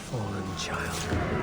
fallen child.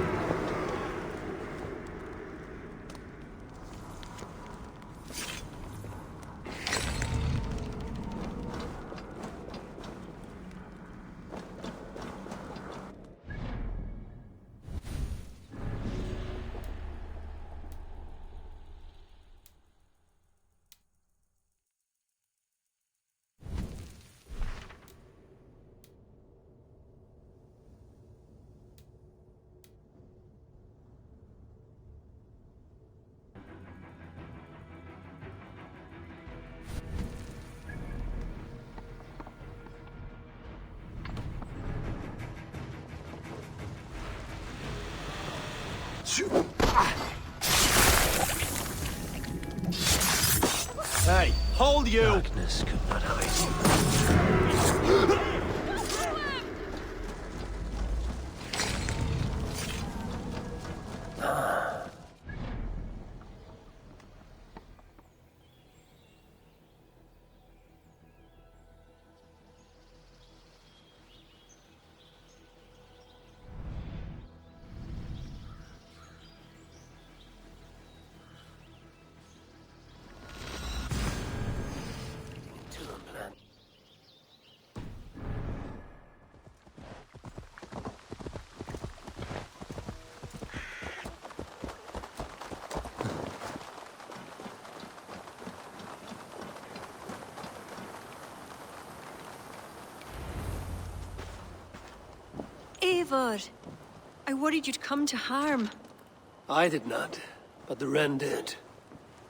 Hey, hold you! Darkness could not hide you. Eivor, I worried you'd come to harm. I did not, but the wren did.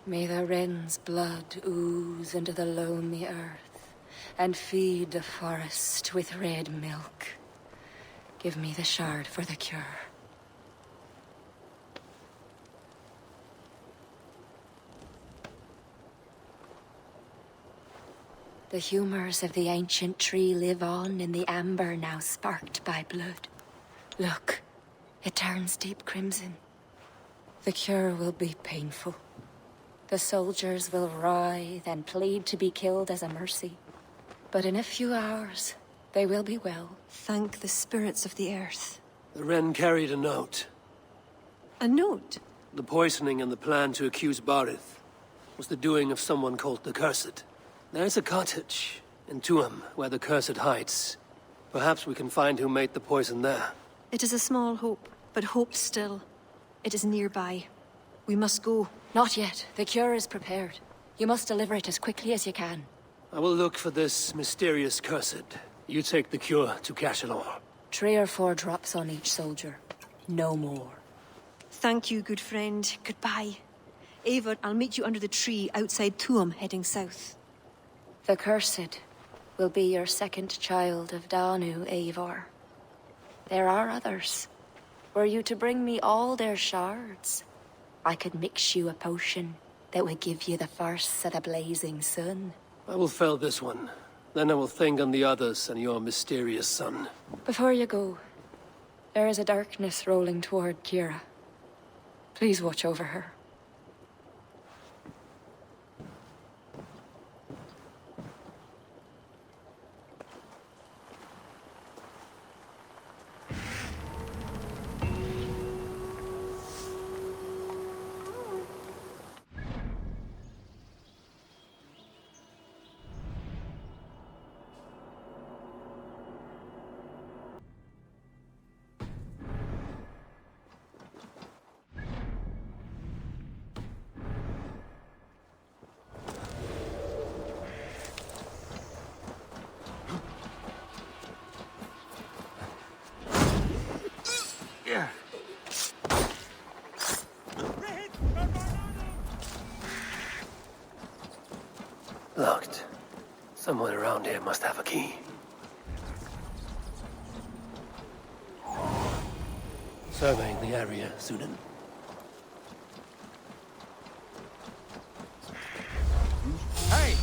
May the wren's blood ooze into the loamy earth, and feed the forest with red milk. Give me the shard for the cure. The humors of the ancient tree live on in the amber now sparked by blood. Look, it turns deep crimson. The cure will be painful. The soldiers will writhe and plead to be killed as a mercy. But in a few hours, they will be well. Thank the spirits of the earth. The wren carried a note. A note? The poisoning and the plan to accuse Barith was the doing of someone called the Cursed. There's a cottage in Tuam where the Cursed hides. Perhaps we can find who made the poison there. It is a small hope, but hope still. It is nearby. We must go. Not yet. The cure is prepared. You must deliver it as quickly as you can. I will look for this mysterious Cursed. You take the cure to Cachalon. 3 or 4 drops on each soldier. No more. Thank you, good friend. Goodbye. Eivor, I'll meet you under the tree outside Tuam, heading south. The Cursed will be your second child of Danu, Eivor. There are others. Were you to bring me all their shards, I could mix you a potion that would give you the first of the blazing sun. I will fell this one. Then I will think on the others and your mysterious son. Before you go, there is a darkness rolling toward Kira. Please watch over her. Locked. Someone around here must have a key. Surveying the area, Sudan. Hey!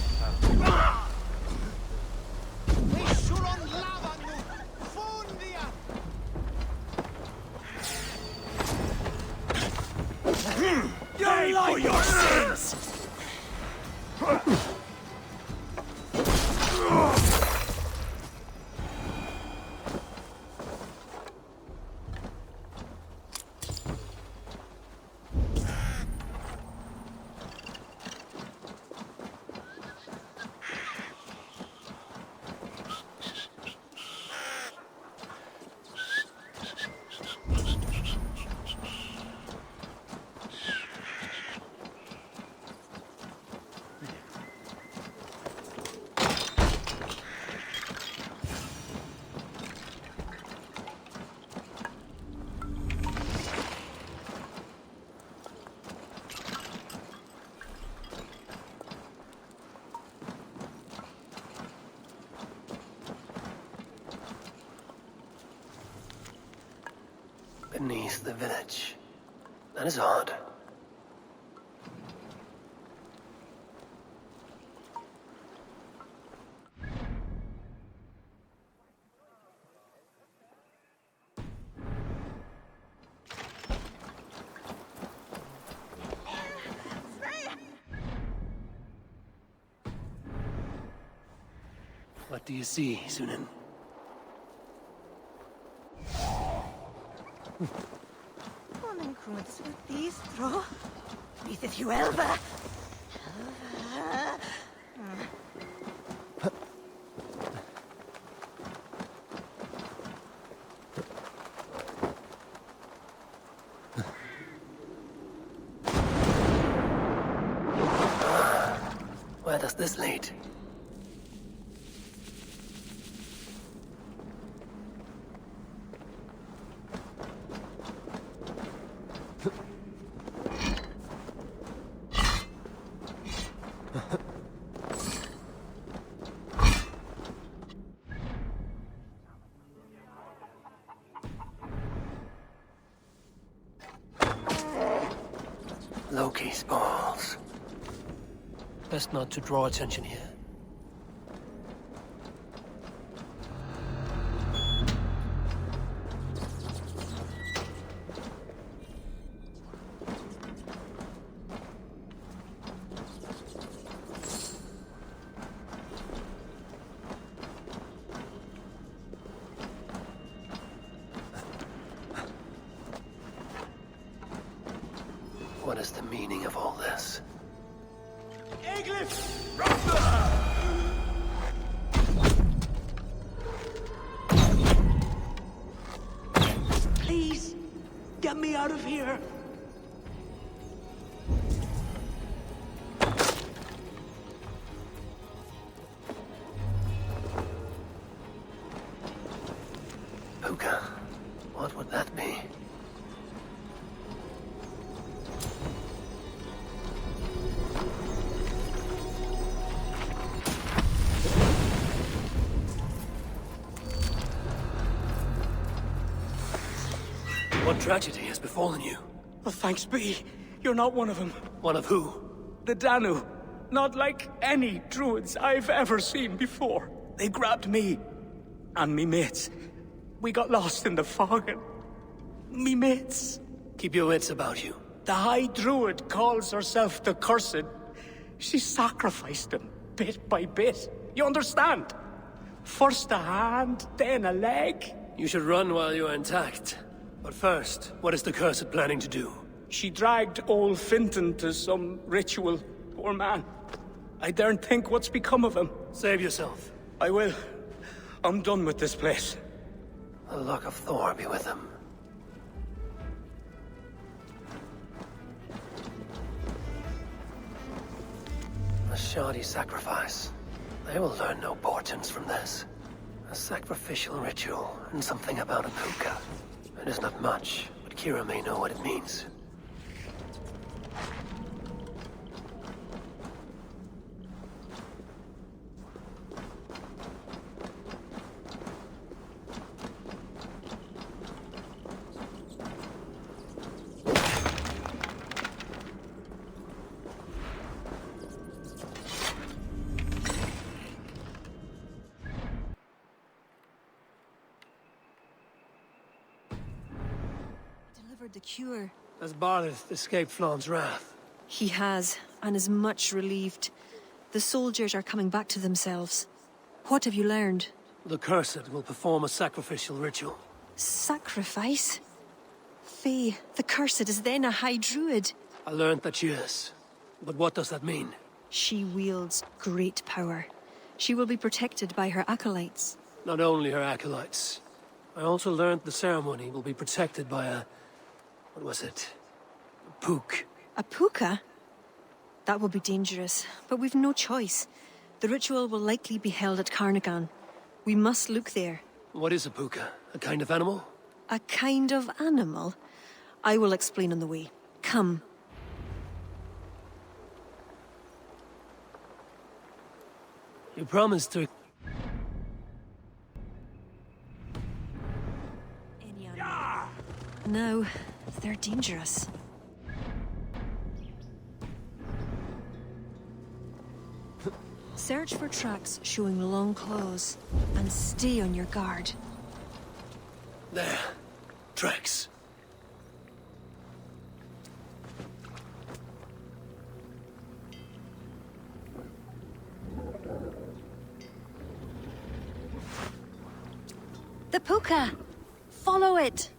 Die for your sins! beneath the village. That is odd. What do you see, Sunan? Konen kroods with these throw. Neath you elva. Where does this lead? Loki's balls. Best not to draw attention here. What is the meaning of all this? Please, get me out of here. Puka. What would that be? What tragedy has befallen you? Oh, thanks be. You're not one of them. One of who? The Danu. Not like any druids I've ever seen before. They grabbed me. And me mates. We got lost in the fog and... me mates. Keep your wits about you. The High Druid calls herself the Cursed. She sacrificed them, bit by bit. You understand? First a hand, then a leg. You should run while you are intact. But first, what is the Cursed planning to do? She dragged old Finton to some ritual. Poor man. I daren't think what's become of him. Save yourself. I will. I'm done with this place. The luck of Thor be with him. A shoddy sacrifice. They will learn no portents from this. A sacrificial ritual, and something about a puka. It is not much, but Kira may know what it means. Delivered the cure. Has Barleth escaped Flawn's wrath? He has, and is much relieved. The soldiers are coming back to themselves. What have you learned? The Cursed will perform a sacrificial ritual. Sacrifice? Faye, the Cursed is then a High Druid. I learned that she is. But what does that mean? She wields great power. She will be protected by her acolytes. Not only her acolytes. I also learned the ceremony will be protected by a... what was it? A pook. A puka? That will be dangerous, but we've no choice. The ritual will likely be held at Carnagan. We must look there. What is a puka? A kind of animal? A kind of animal? I will explain on the way. Come. You promised to... Any animal. No, they're dangerous. Search for tracks showing long claws, and stay on your guard. There. Tracks. The puka! Follow it!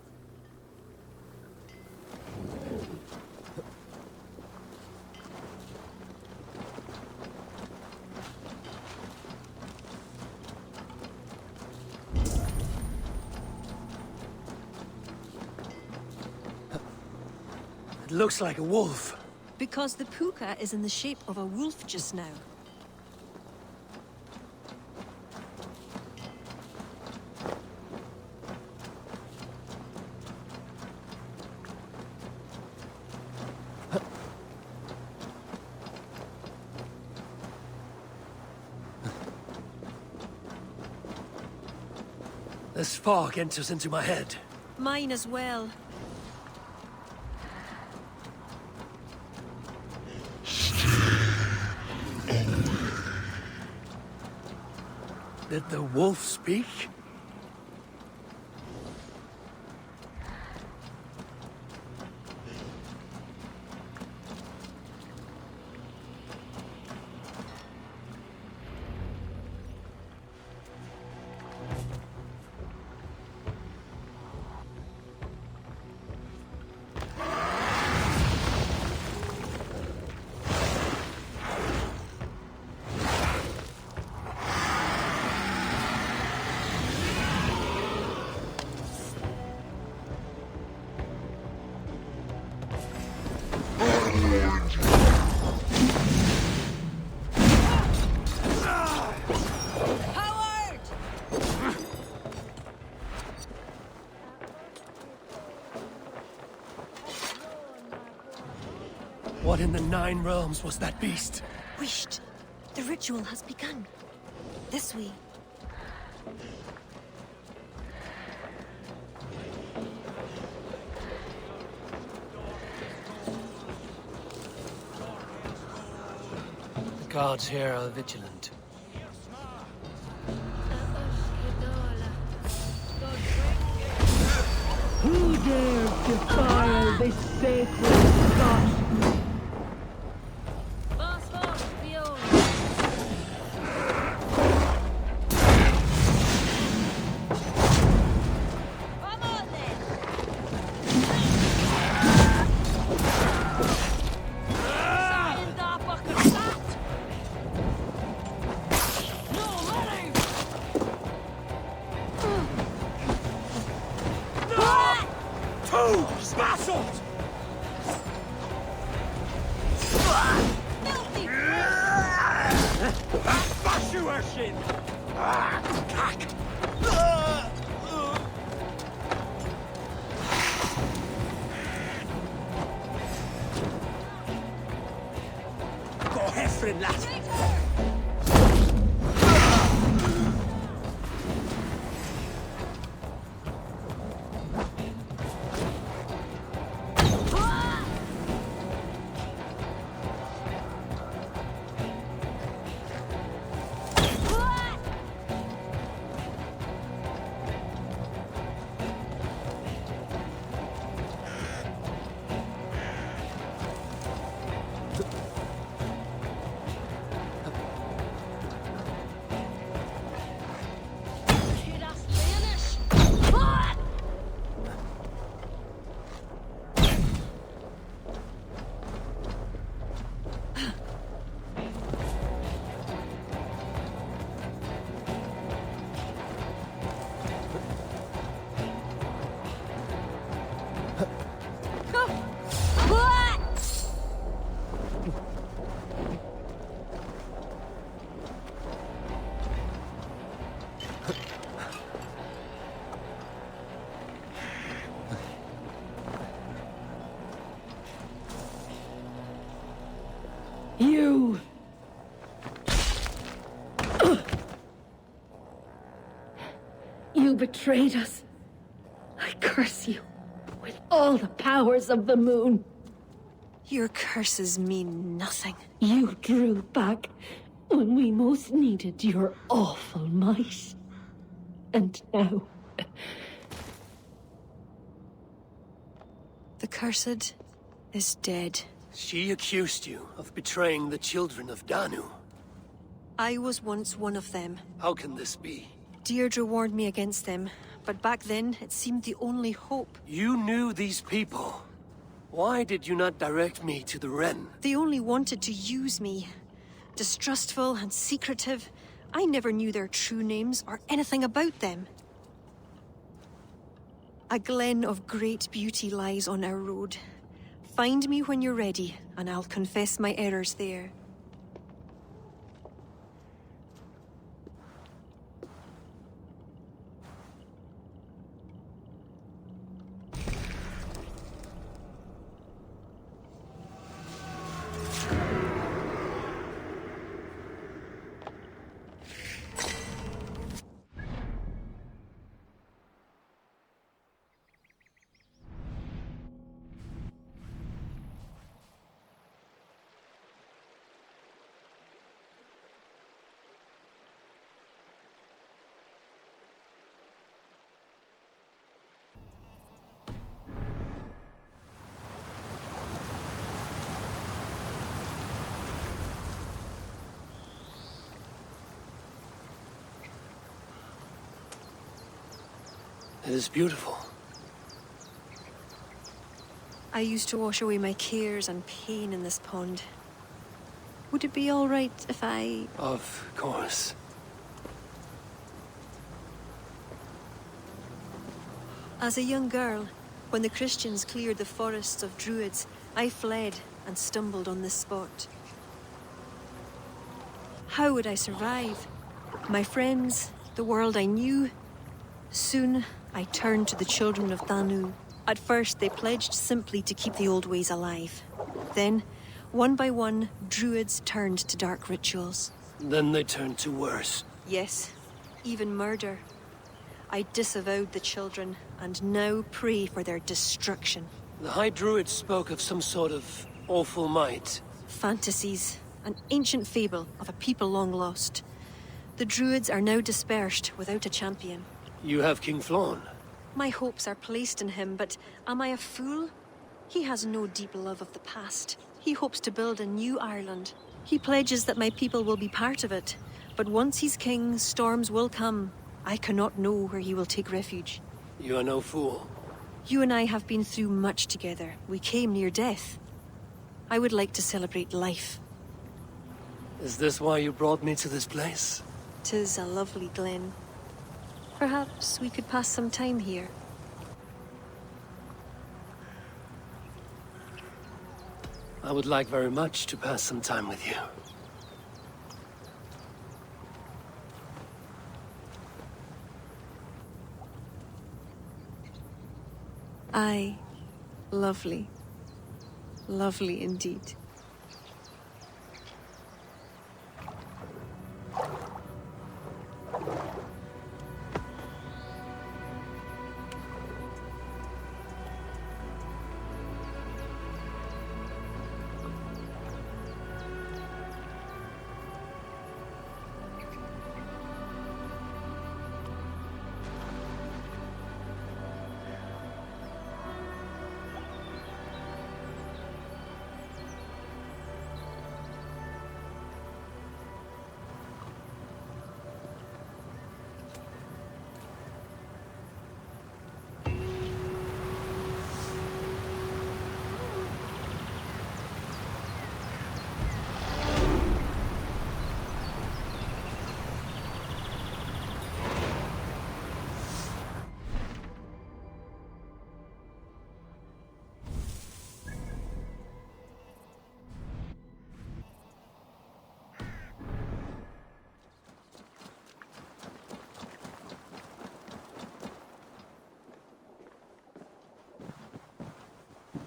It looks like a wolf. Because the puka is in the shape of a wolf just now. This fog enters into my head. Mine as well. Did the wolf speak? What in the Nine Realms was that beast? Wished. The ritual has begun. This way. The guards here are vigilant. Who dares defile this sacred spot? You! You betrayed us. I curse you with all the powers of the moon. Your curses mean nothing. You drew back when we most needed your awful might. And now... The cursed is dead. She accused you of betraying the children of Danu. I was once one of them. How can this be? Deirdre warned me against them, but back then it seemed the only hope. You knew these people. Why did you not direct me to the Wren? They only wanted to use me. Distrustful and secretive. I never knew their true names or anything about them. A glen of great beauty lies on our road. Find me when you're ready, and I'll confess my errors there. It is beautiful. I used to wash away my cares and pain in this pond. Would it be all right if I... Of course. As a young girl, when the Christians cleared the forests of druids, I fled and stumbled on this spot. How would I survive? My friends, the world I knew. Soon, I turned to the children of Danu. At first, they pledged simply to keep the old ways alive. Then, one by one, druids turned to dark rituals. Then they turned to worse. Yes, even murder. I disavowed the children, and now pray for their destruction. The High Druid spoke of some sort of awful might. Fantasies, an ancient fable of a people long lost. The druids are now dispersed without a champion. You have King Flawn. My hopes are placed in him, but am I a fool? He has no deep love of the past. He hopes to build a new Ireland. He pledges that my people will be part of it. But once he's king, storms will come. I cannot know where he will take refuge. You are no fool. You and I have been through much together. We came near death. I would like to celebrate life. Is this why you brought me to this place? 'Tis a lovely glen. Perhaps we could pass some time here. I would like very much to pass some time with you. Aye. Lovely. Lovely indeed.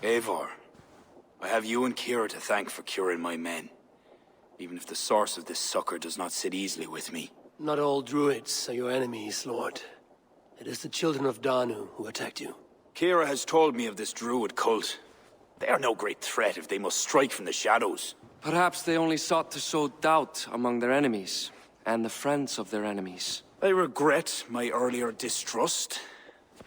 Eivor, I have you and Kira to thank for curing my men. Even if the source of this succor does not sit easily with me. Not all druids are your enemies, Lord. It is the children of Danu who attacked you. Kira has told me of this druid cult. They are no great threat if they must strike from the shadows. Perhaps they only sought to sow doubt among their enemies, and the friends of their enemies. I regret my earlier distrust,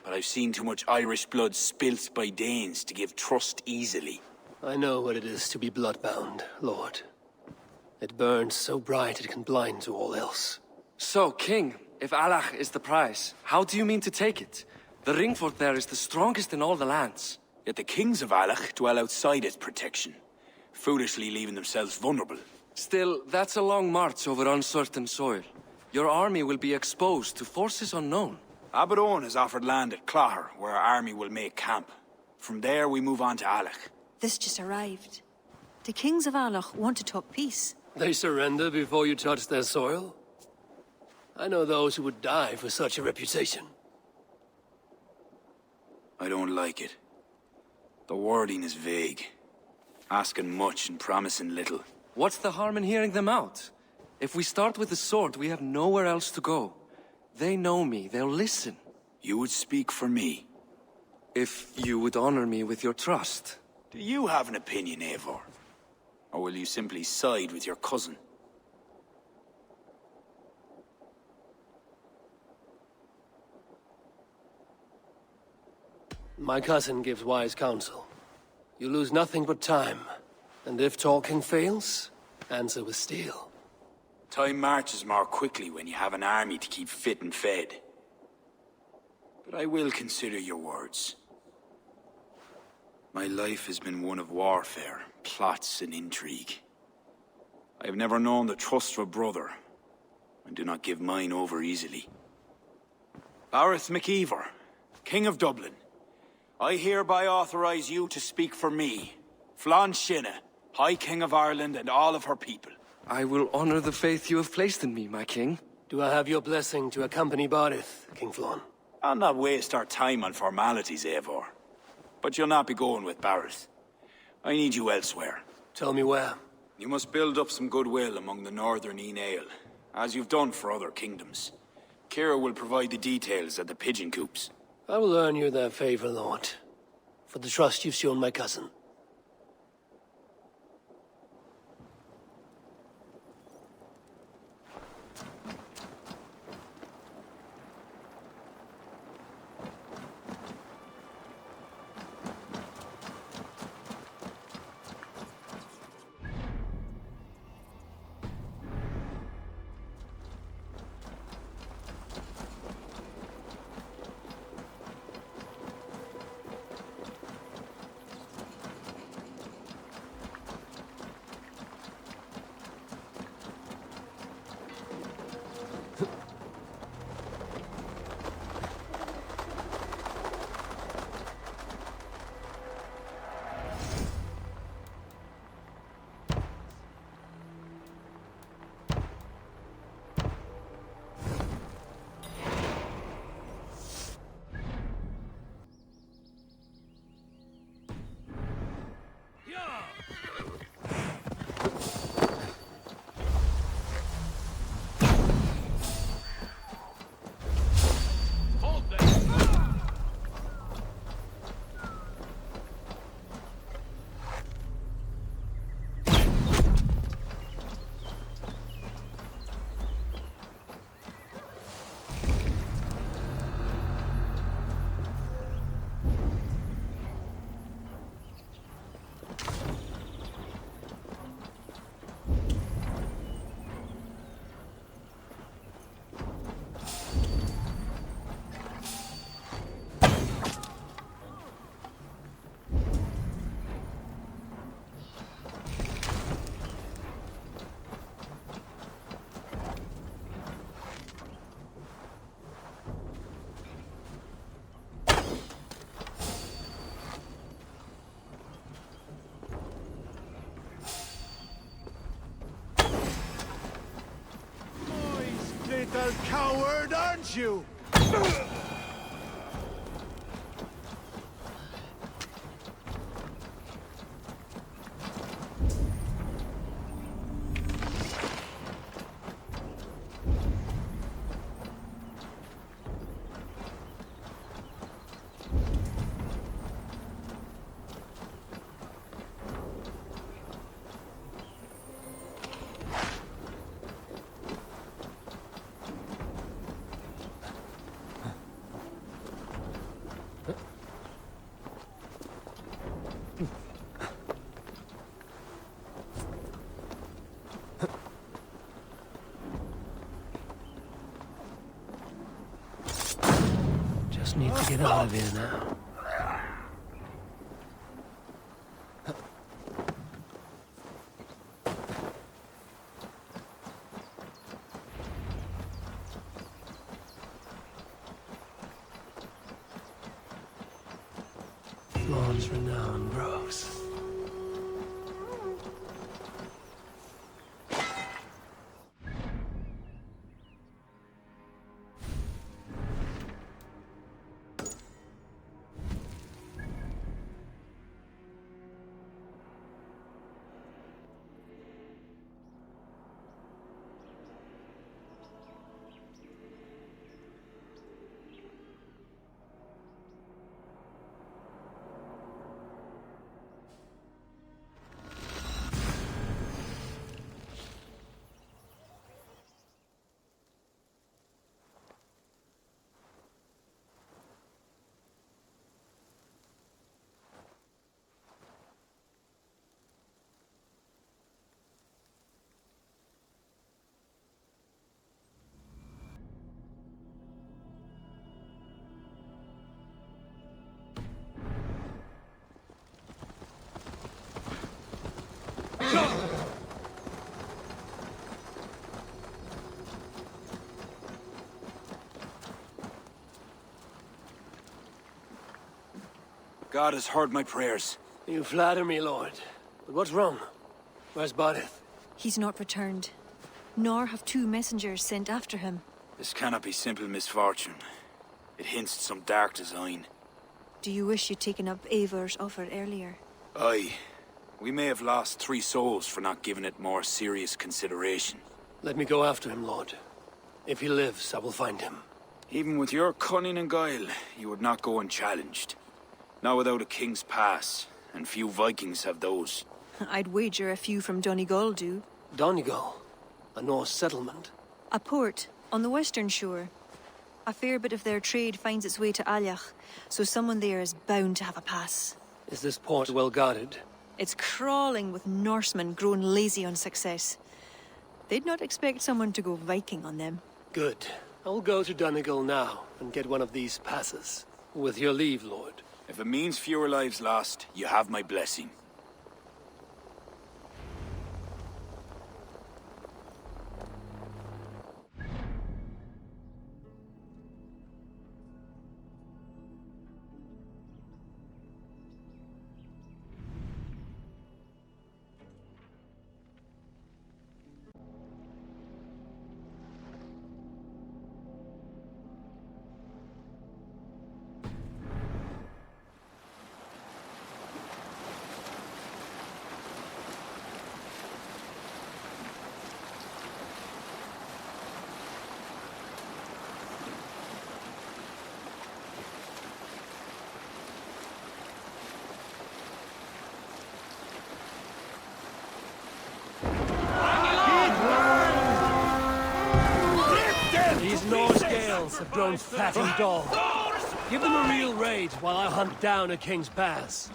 but I've seen too much Irish blood spilt by Danes to give trust easily. I know what it is to be bloodbound, Lord. It burns so bright it can blind to all else. So, King, if Alach is the prize, how do you mean to take it? The ring fort there is the strongest in all the lands. Yet the kings of Alach dwell outside its protection, foolishly leaving themselves vulnerable. Still, that's a long march over uncertain soil. Your army will be exposed to forces unknown. Abaddon has offered land at Clare, where our army will make camp. From there, we move on to Alach. This just arrived. The kings of Alach want to talk peace. They surrender before you touch their soil? I know those who would die for such a reputation. I don't like it. The wording is vague. Asking much and promising little. What's the harm in hearing them out? If we start with the sword, we have nowhere else to go. They know me, they'll listen. You would speak for me. If you would honor me with your trust. Do you have an opinion, Eivor? Or will you simply side with your cousin? My cousin gives wise counsel. You lose nothing but time. And if talking fails, answer with steel. Time marches more quickly when you have an army to keep fit and fed. But I will consider your words. My life has been one of warfare, plots and intrigue. I have never known the trust of a brother, and do not give mine over easily. Bareth MacIver, King of Dublin, I hereby authorize you to speak for me, Flann Sinna, High King of Ireland and all of her people. I will honor the faith you have placed in me, my king. Do I have your blessing to accompany Barith, King Flann? I'll not waste our time on formalities, Eivor. But you'll not be going with Bareth. I need you elsewhere. Tell me where. You must build up some goodwill among the northern Aele, as you've done for other kingdoms. Kira will provide the details at the pigeon coops. I will earn you their favor, Lord, for the trust you've shown my cousin. Little coward, aren't you? get out of here now. Thrawn's renown grows. God has heard my prayers. You flatter me, Lord. But what's wrong? Where's Barith? He's not returned, nor have 2 messengers sent after him. This cannot be simple misfortune. It hints at some dark design. Do you wish you'd taken up Eivor's offer earlier? Aye. We may have lost 3 souls for not giving it more serious consideration. Let me go after him, Lord. If he lives, I will find him. Even with your cunning and guile, you would not go unchallenged. Not without a king's pass, and few Vikings have those. I'd wager a few from Donegal do. Donegal? A Norse settlement? A port on the western shore. A fair bit of their trade finds its way to Aljach, so someone there is bound to have a pass. Is this port well guarded? It's crawling with Norsemen grown lazy on success. They'd not expect someone to go Viking on them. Good. I'll go to Donegal now and get one of these passes. With your leave, Lord. If it means fewer lives lost, you have my blessing. These Norse Gales have grown fat and dull. Give them a real raid while I hunt down a King's Pass.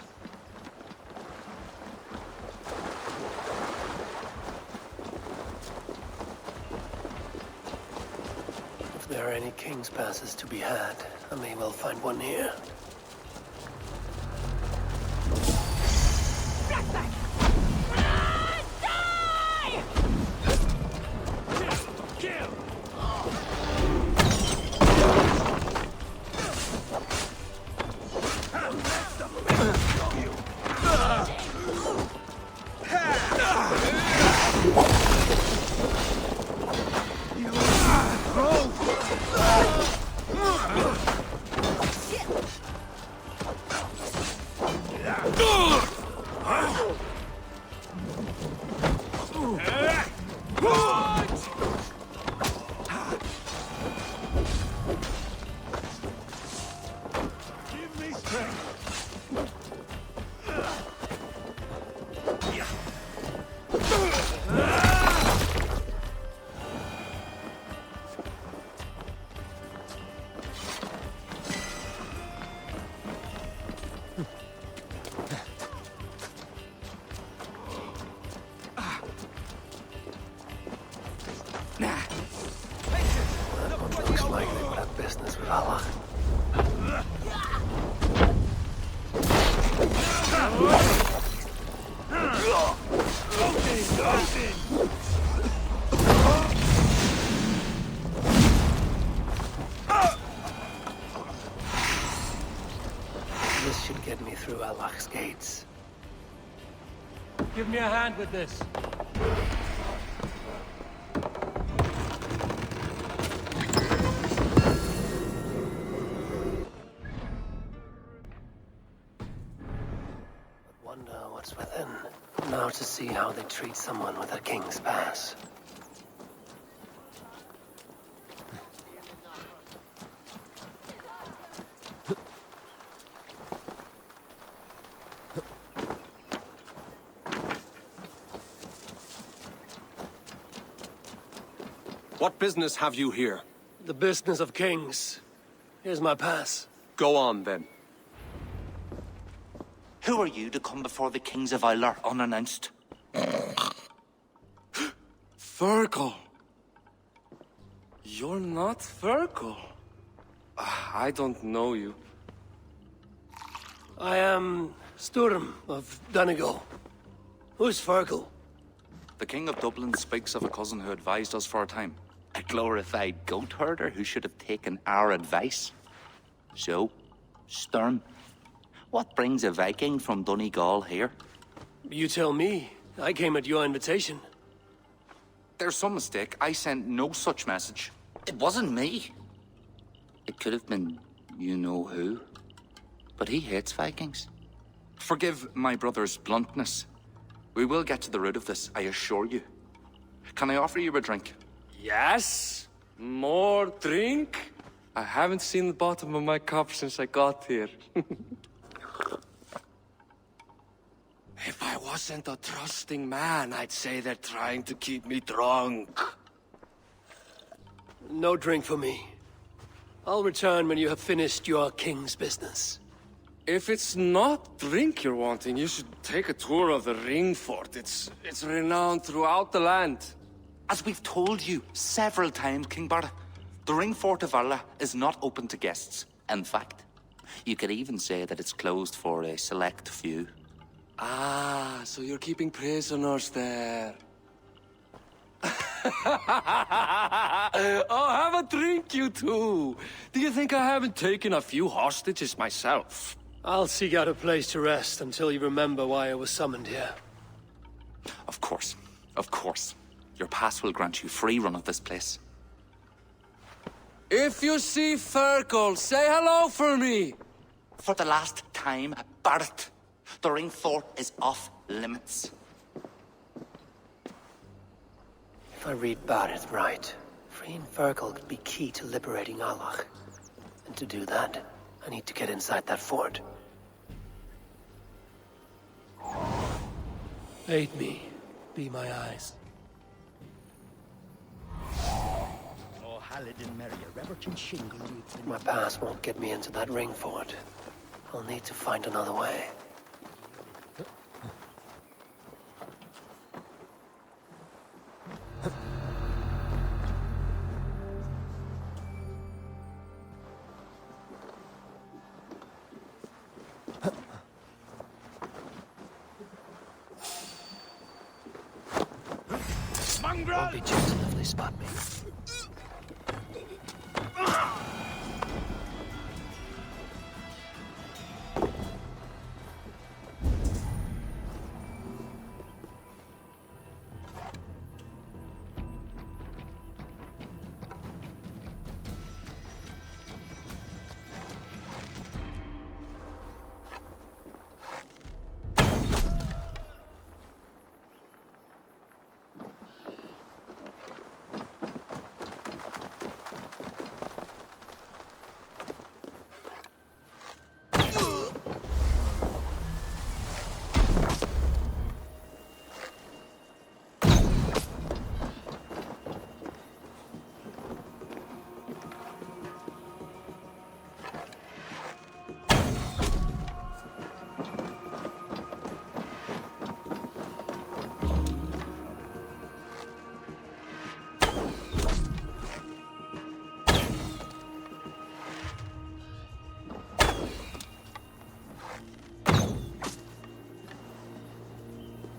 If there are any King's Passes to be had, I may well find one here. This should get me through Allah's gates. Give me a hand with this. Wonder what's within. Now to see how they treat someone with a king's pass. What business have you here? The business of kings. Here's my pass. Go on, then. Who are you to come before the kings of Ilar unannounced? Fergal. You're not Fergal. I don't know you. I am Sturm of Donegal. Who's Fergal? The King of Dublin speaks of a cousin who advised us for a time. A glorified goat herder who should have taken our advice. So, Sturm, what brings a Viking from Donegal here? You tell me. I came at your invitation. There's some mistake. I sent no such message. It wasn't me. It could have been you-know-who. But he hates Vikings. Forgive my brother's bluntness. We will get to the root of this, I assure you. Can I offer you a drink? Yes? More drink? I haven't seen the bottom of my cup since I got here. If I wasn't a trusting man, I'd say they're trying to keep me drunk. No drink for me. I'll return when you have finished your king's business. If it's not drink you're wanting, you should take a tour of the ring fort. It's renowned throughout the land. As we've told you several times, King Barda, the ring fort of Valhalla is not open to guests. In fact, you could even say that it's closed for a select few. Ah, so you're keeping prisoners there. Oh, have a drink, you two. Do you think I haven't taken a few hostages myself? I'll seek out a place to rest until you remember why I was summoned here. Of course, of course. Your pass will grant you free run of this place. If you see Fergal, say hello for me. For the last time, Barrett, the ring fort is off limits. If I read Barith right, freeing Fergal could be key to liberating Allah. And to do that, I need to get inside that fort. Aid me. Be my eyes. My pass won't get me into that ring fort. I'll need to find another way. Won't be gentle if they spot me.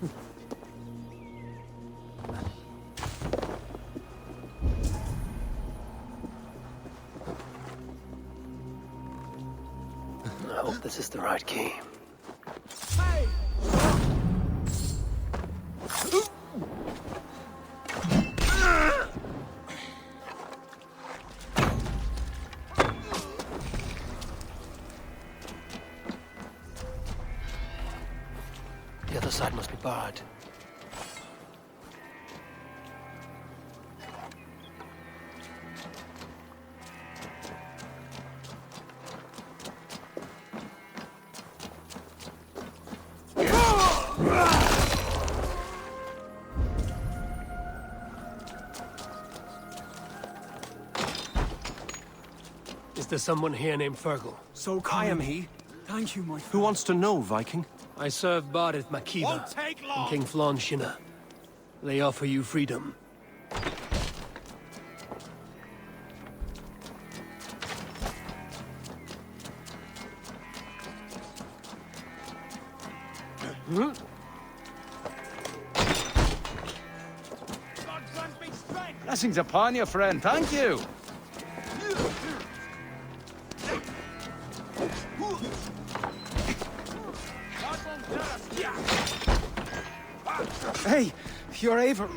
I hope this is the right key. The other side must be barred. Is there someone here named Fergal? So I am he. Thank you, my Who wants to know, Viking? I serve Barith Makiva Won't take long. and King Flann Shinna. They offer you freedom. Blessings upon you, friend. Thank you. Hey, you're Eivor.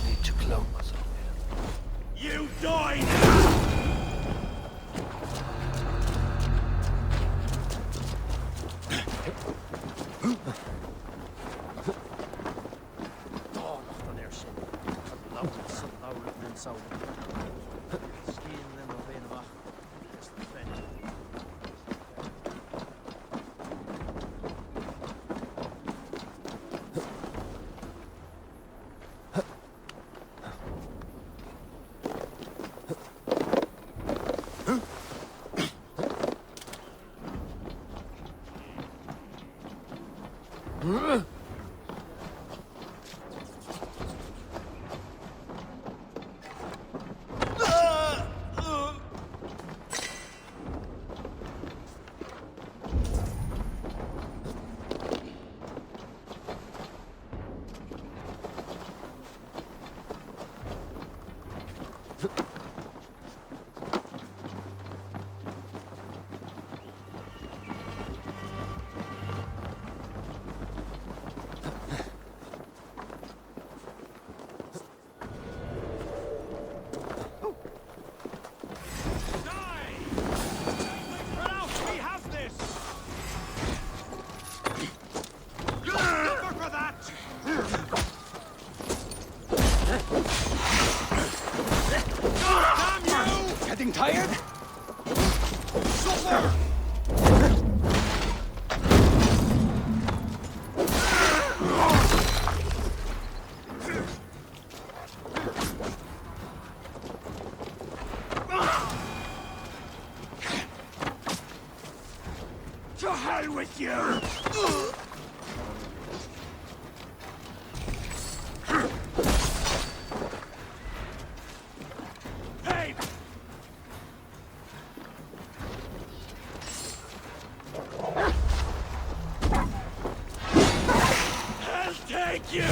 Need to cloak myself. You die now! Getting tired? Suffer! To hell with you! Hey! I'll take you!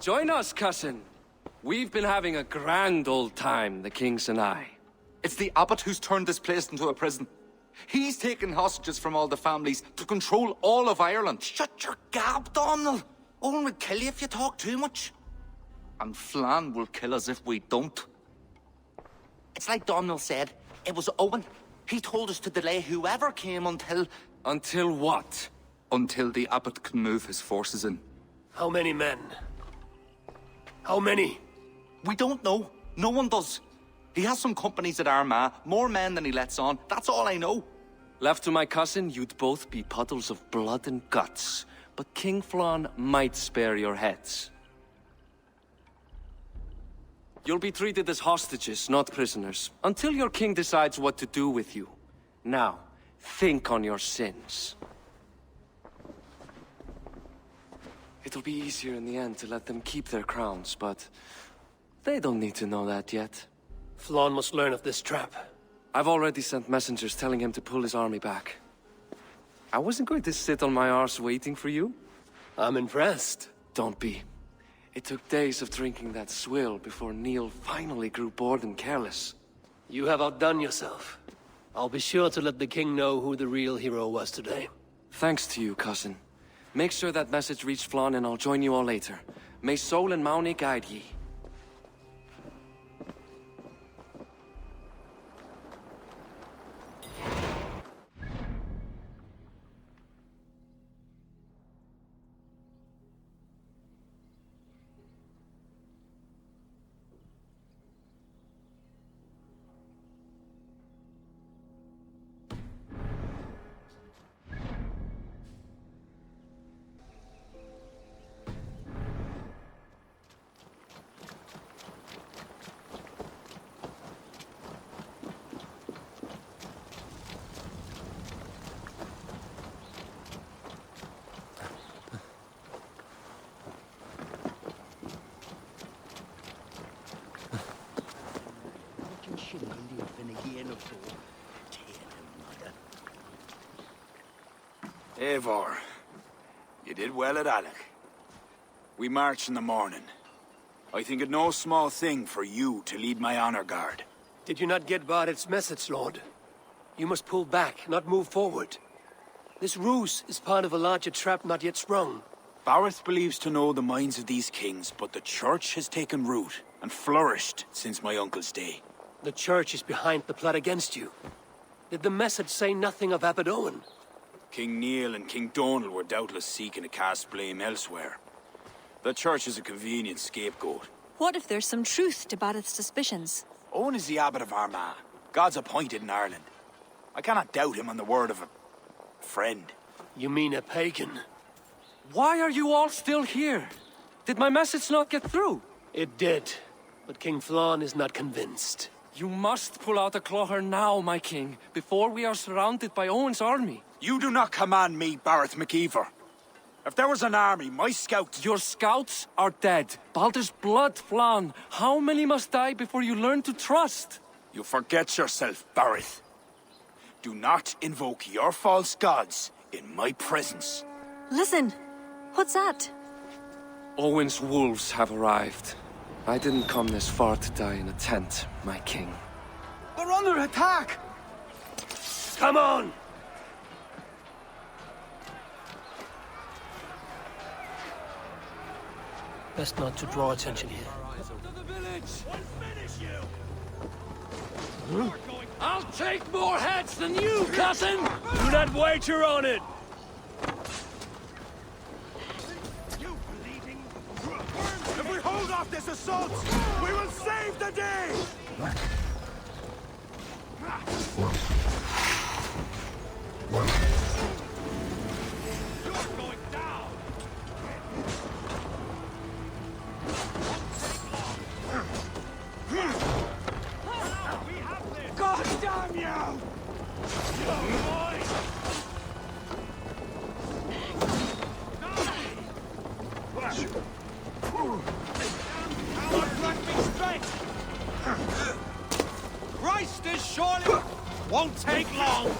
Join us, cousin. We've been having a grand old time, the kings and I. It's the abbot who's turned this place into a prison. He's taken hostages from all the families to control all of Ireland. Shut your gab, Domhnall. Owen will kill you if you talk too much. And Flann will kill us if we don't. It's like Domhnall said. It was Owen. He told us to delay whoever came until... Until what? Until the abbot can move his forces in. How many men? How many? We don't know. No one does. He has some companies at Armagh, more men than he lets on. That's all I know. Left to my cousin, you'd both be puddles of blood and guts. But King Flann might spare your heads. You'll be treated as hostages, not prisoners, until your king decides what to do with you. Now, think on your sins. It'll be easier in the end to let them keep their crowns, but they don't need to know that yet. Flann must learn of this trap. I've already sent messengers telling him to pull his army back. I wasn't going to sit on my arse waiting for you. I'm impressed. Don't be. It took days of drinking that swill before Neil finally grew bored and careless. You have outdone yourself. I'll be sure to let the king know who the real hero was today. Thanks to you, cousin. Make sure that message reached Flann and I'll join you all later. May Sol and Mauni guide ye. Eivor, you did well at Alec. We march in the morning. I think it no small thing for you to lead my honor guard. Did you not get Barrett's message, Lord? You must pull back, not move forward. This ruse is part of a larger trap not yet sprung. Barrett believes to know the minds of these kings, but the church has taken root and flourished since my uncle's day. The church is behind the plot against you. Did the message say nothing of Abbot Owen? King Neil and King Donald were doubtless seeking to cast blame elsewhere. The church is a convenient scapegoat. What if there's some truth to Barrett's suspicions? Owen is the abbot of Armagh, God's appointed in Ireland. I cannot doubt him on the word of a friend. You mean a pagan? Why are you all still here? Did my message not get through? It did, but King Flann is not convinced. You must pull out a clawher now, my king, before we are surrounded by Owen's army. You do not command me, Barrett McKeever. If there was an army, my scouts... Your scouts are dead. Baldur's blood, Flann. How many must die before you learn to trust? You forget yourself, Barrett. Do not invoke your false gods in my presence. Listen, what's that? Owen's wolves have arrived. I didn't come this far to die in a tent, my king. We're under attack! Come on! Best not to draw attention here. To the village! We'll finish you! Hmm? I'll take more heads than you, cousin! Do not wager on it! You bleeding worms! If we hold off this assault, we will save the day! You're going down! God damn you! You boy! Christ is surely won't take long.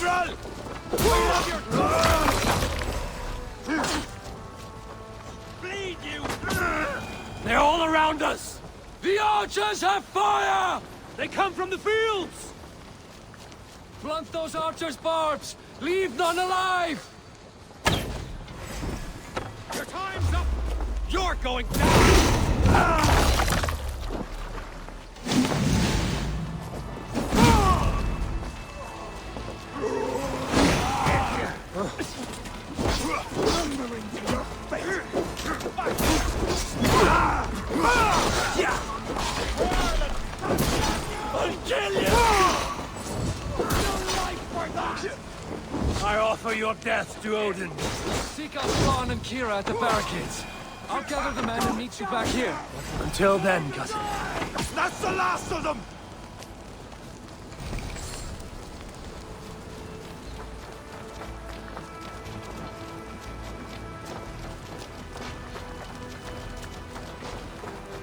scoundrel! Wait up your... Bleed, you! They're all around us! The archers have fire! They come from the fields! Blunt those archers' barbs! Leave none alive! Your time's up! You're going down! I'll kill you! I offer your death to Odin. Seek out Thrawn and Kira at the barricades. I'll gather the men and meet you back here. Until then, cousin. That's the last of them!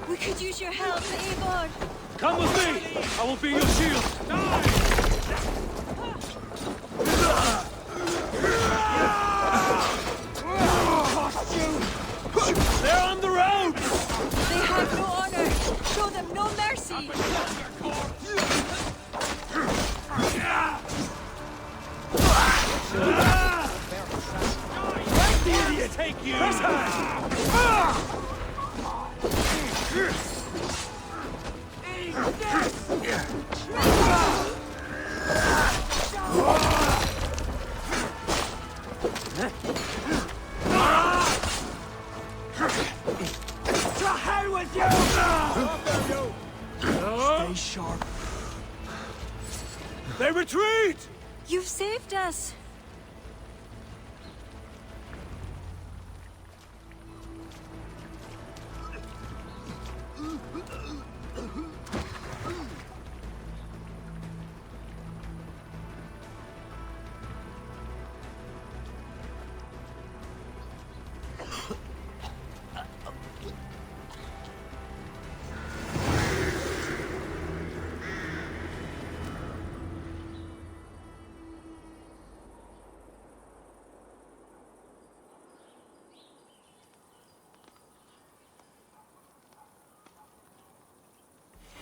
We could use your help, Eivor. Come with me! I will be your shield! They're on the road! They have no honor. Show them no mercy. Let the idiot take you! To hell with you! Stay sharp. They retreat! You've saved us.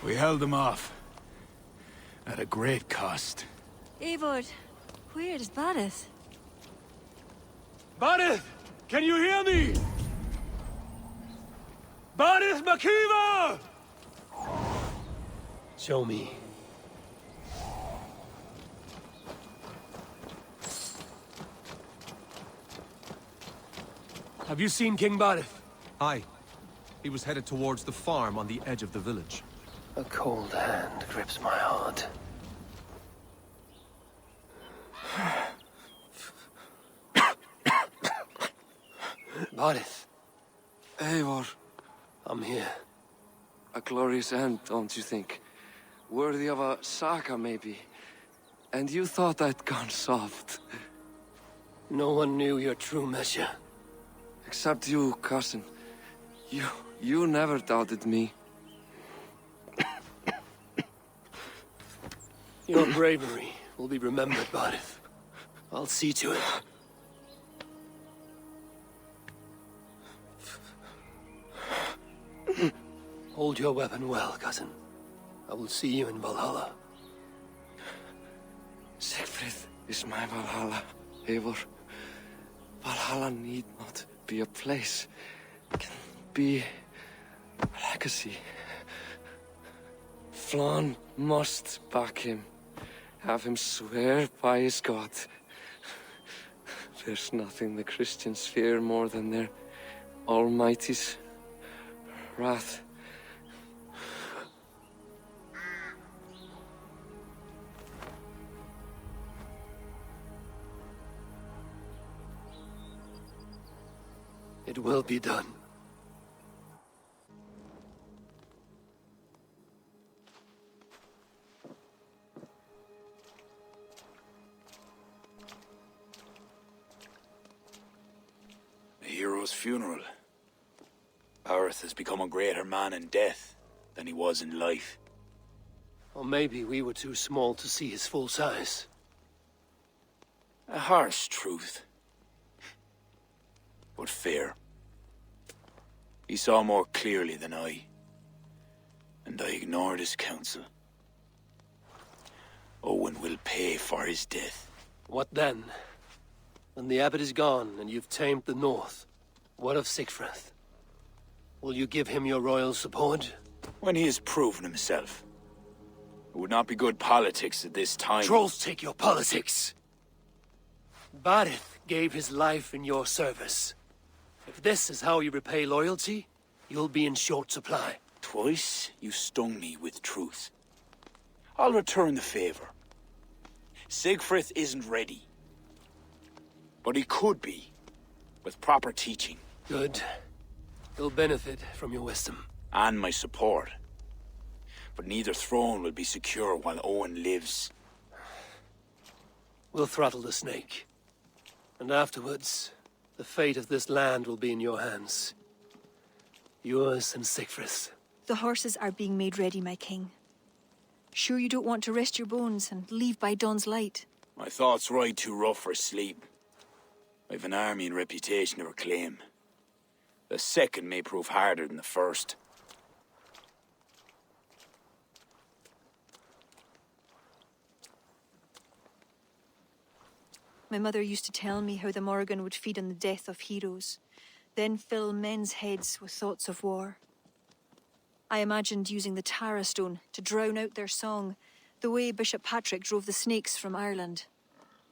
We held them off. At a great cost. Eivor, where is Varith? Barith! Can you hear me? Barith Makiva! Show me. Have you seen King Barith? Aye. He was headed towards the farm on the edge of the village. A cold hand grips my heart. Barith, Eivor, I'm here. a glorious end, don't you think? Worthy of a saga, maybe. And you thought I'd gone soft. No one knew your true measure. Except you, cousin. You never doubted me. Your bravery will be remembered, Barith. I'll see to it. Hold your weapon well, cousin. I will see you in Valhalla. Siegfried is my Valhalla, Eivor. Valhalla need not be a place. It can be a legacy. Flann must back him. Have him swear by his God. There's nothing the Christians fear more than their Almighty's wrath. It will be done. A hero's funeral. Barith has become a greater man in death than he was in life. Or maybe we were too small to see his full size. A harsh truth, but fair. He saw more clearly than I, and I ignored his counsel. Owen will pay for his death. What then? When the abbot is gone and you've tamed the north, what of Sigfrith? Will you give him your royal support? When he has proven himself. It would not be good politics at this time. Trolls take your politics! Barith gave his life in your service. If this is how you repay loyalty, you'll be in short supply. Twice you stung me with truth. I'll return the favor. Sigfrith isn't ready. But he could be, with proper teaching. Good. He'll benefit from your wisdom. And my support. But neither throne will be secure while Owen lives. We'll throttle the snake. And afterwards, the fate of this land will be in your hands. Yours and Sigfrith's. The horses are being made ready, my king. Sure you don't want to rest your bones and leave by dawn's light? My thoughts ride too rough for sleep. I've an army and reputation to reclaim. The second may prove harder than the first. My mother used to tell me how the Morrigan would feed on the death of heroes, then fill men's heads with thoughts of war. I imagined using the Tara Stone to drown out their song, the way Bishop Patrick drove the snakes from Ireland.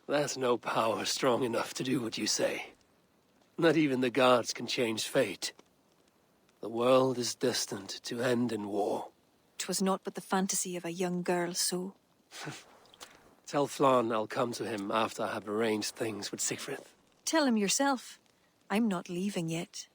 That's no power strong enough to do what you say. Not even the gods can change fate. The world is destined to end in war. 'Twas not but the fantasy of a young girl, so... Tell Flann I'll come to him after I have arranged things with Sigfrith. Tell him yourself. I'm not leaving yet.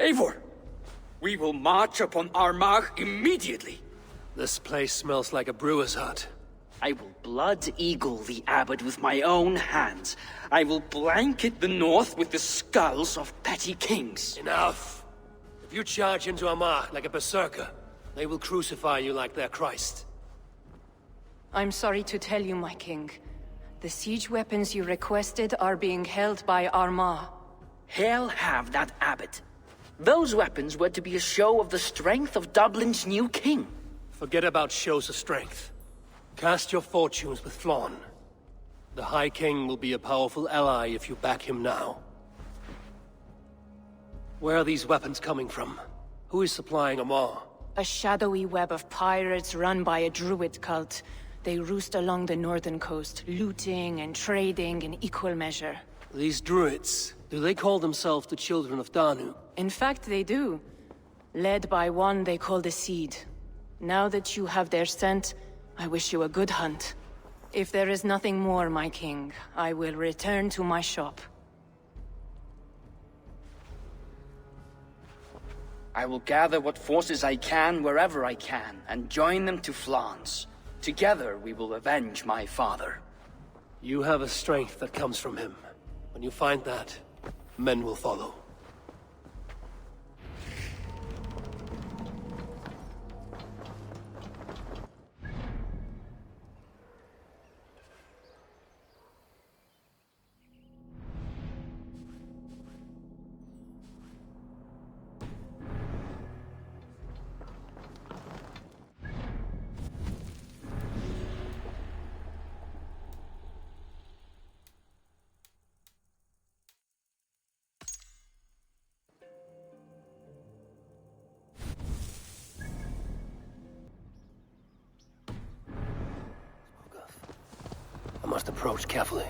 Eivor! We will march upon Armagh immediately! This place smells like a brewer's hut. I will blood eagle the abbot with my own hands. I will blanket the north with the skulls of petty kings. Enough! If you charge into Armagh like a berserker, they will crucify you like their Christ. I'm sorry to tell you, my king. The siege weapons you requested are being held by Armagh. Hell have that abbot. Those weapons were to be a show of the strength of Dublin's new king. Forget about shows of strength. Cast your fortunes with Flann. The High King will be a powerful ally if you back him now. Where are these weapons coming from? Who is supplying Armagh? A shadowy web of pirates run by a druid cult. They roost along the northern coast, looting and trading in equal measure. These druids, do they call themselves the Children of Danu? In fact, they do. Led by one they call the Seed. Now that you have their scent, I wish you a good hunt. If there is nothing more, my king, I will return to my shop. I will gather what forces I can wherever I can, and join them to Flann's. Together we will avenge my father. You have a strength that comes from him. When you find that, men will follow. I must approach carefully.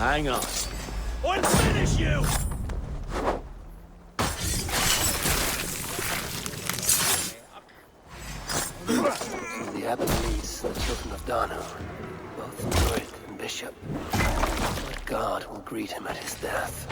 Hang on. I'll finish you! The abbot leads the children of Danu, both druid and bishop. But God will greet him at his death.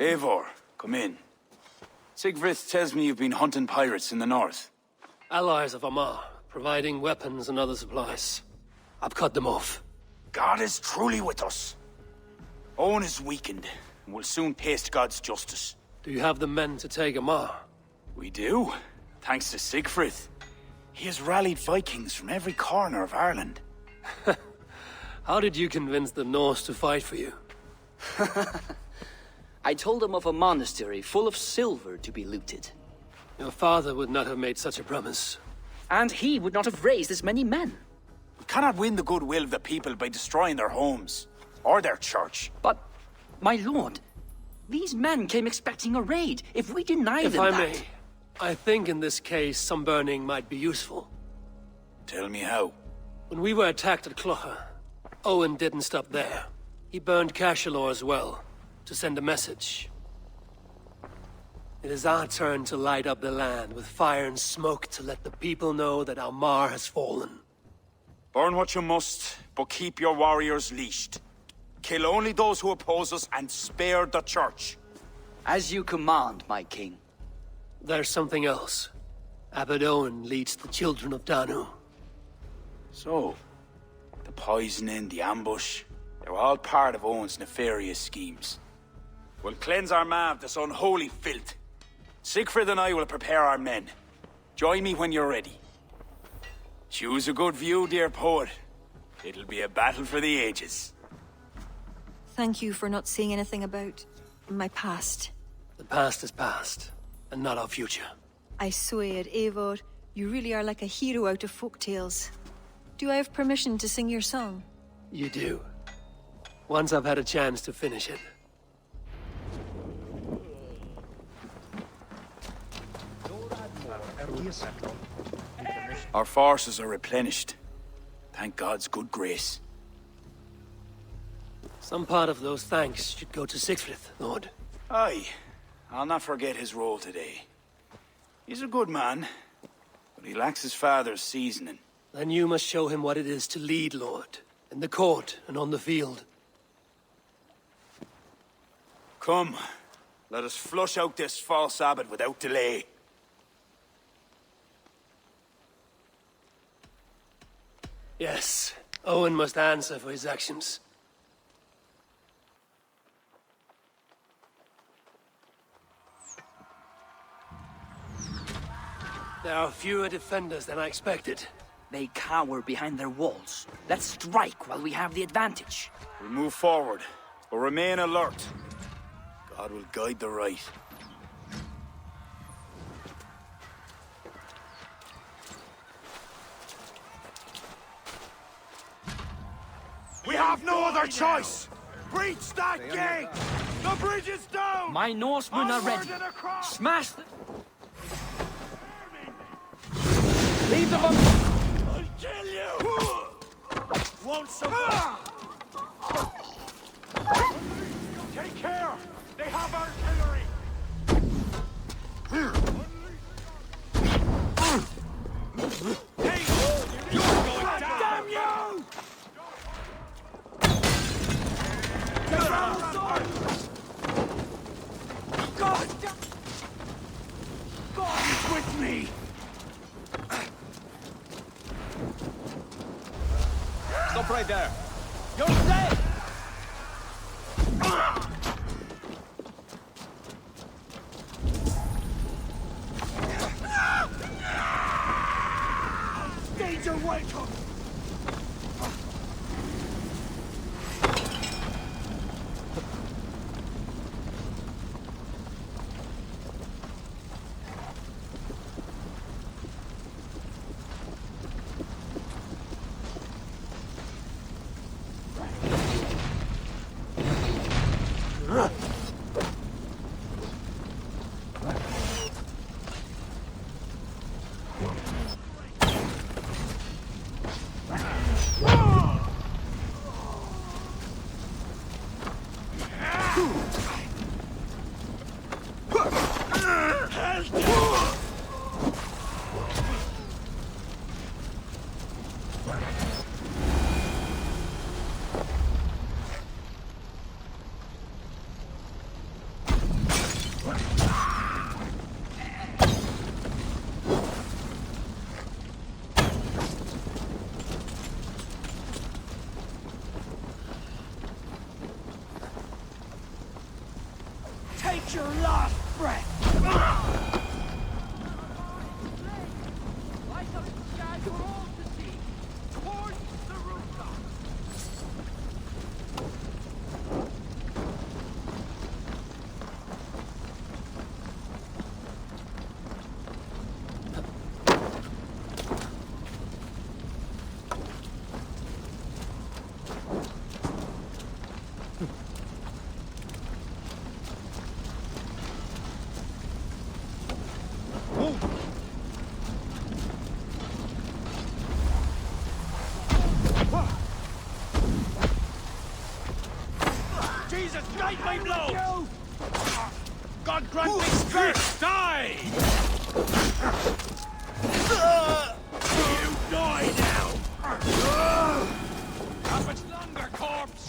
Eivor, come in. Sigfrith tells me you've been hunting pirates in the north. Allies of Amar, providing weapons and other supplies. I've cut them off. God is truly with us. Owen is weakened, and will soon taste God's justice. Do you have the men to take Amar? We do, thanks to Sigfrith. He has rallied Vikings from every corner of Ireland. How did you convince the Norse to fight for you? I told them of a monastery full of silver to be looted. Your father would not have made such a promise. And he would not have raised as many men. We cannot win the goodwill of the people by destroying their homes, or their church. But, my lord, these men came expecting a raid. If we deny If them I that... may, I think in this case some burning might be useful. Tell me how. When we were attacked at Clougha, Owen didn't stop there. He burned Cashelor as well, to send a message. It is our turn to light up the land with fire and smoke to let the people know that Almar has fallen. Burn what you must, but keep your warriors leashed. Kill only those who oppose us and spare the church. As you command, my king. There's something else. Abbot Owen leads the children of Danu. So, the poisoning, the ambush, they were all part of Owen's nefarious schemes. We'll cleanse our maw of this unholy filth. Sigfrid and I will prepare our men. Join me when you're ready. Choose a good view, dear poet. It'll be a battle for the ages. Thank you for not saying anything about my past. The past is past, and not our future. I swear, Eivor, you really are like a hero out of folk tales. Do I have permission to sing your song? You do. Once I've had a chance to finish it. Our forces are replenished. Thank God's good grace. Some part of those thanks should go to Sigfrith, Lord. Aye, I'll not forget his role today. He's a good man, but he lacks his father's seasoning. Then you must show him what it is to lead, Lord. In the court and on the field. Come, let us flush out this false abbot without delay. Yes, Owen must answer for his actions. There are fewer defenders than I expected. They cower behind their walls. Let's strike while we have the advantage. We'll move forward, but remain alert. God will guide the right. We have no other choice! Breach that gate! The bridge is down! My Norsemen are ready. Smash the... Leave them up! I'll kill you! Want some... Take care! They have artillery! Hey! You're going down! Damn you! God! God is with me! Stop right there. You're safe! needs are welcome! Take your last breath! Light up the sky for all to see! Towards the rooftop! Jesus, guide my blow! God grant me strength! Die! You die now! How much longer, corpse?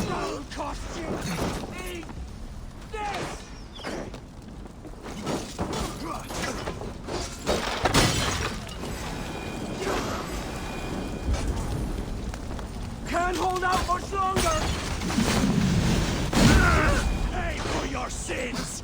No costume! Eat this! Can't hold out much longer! Pay for your sins!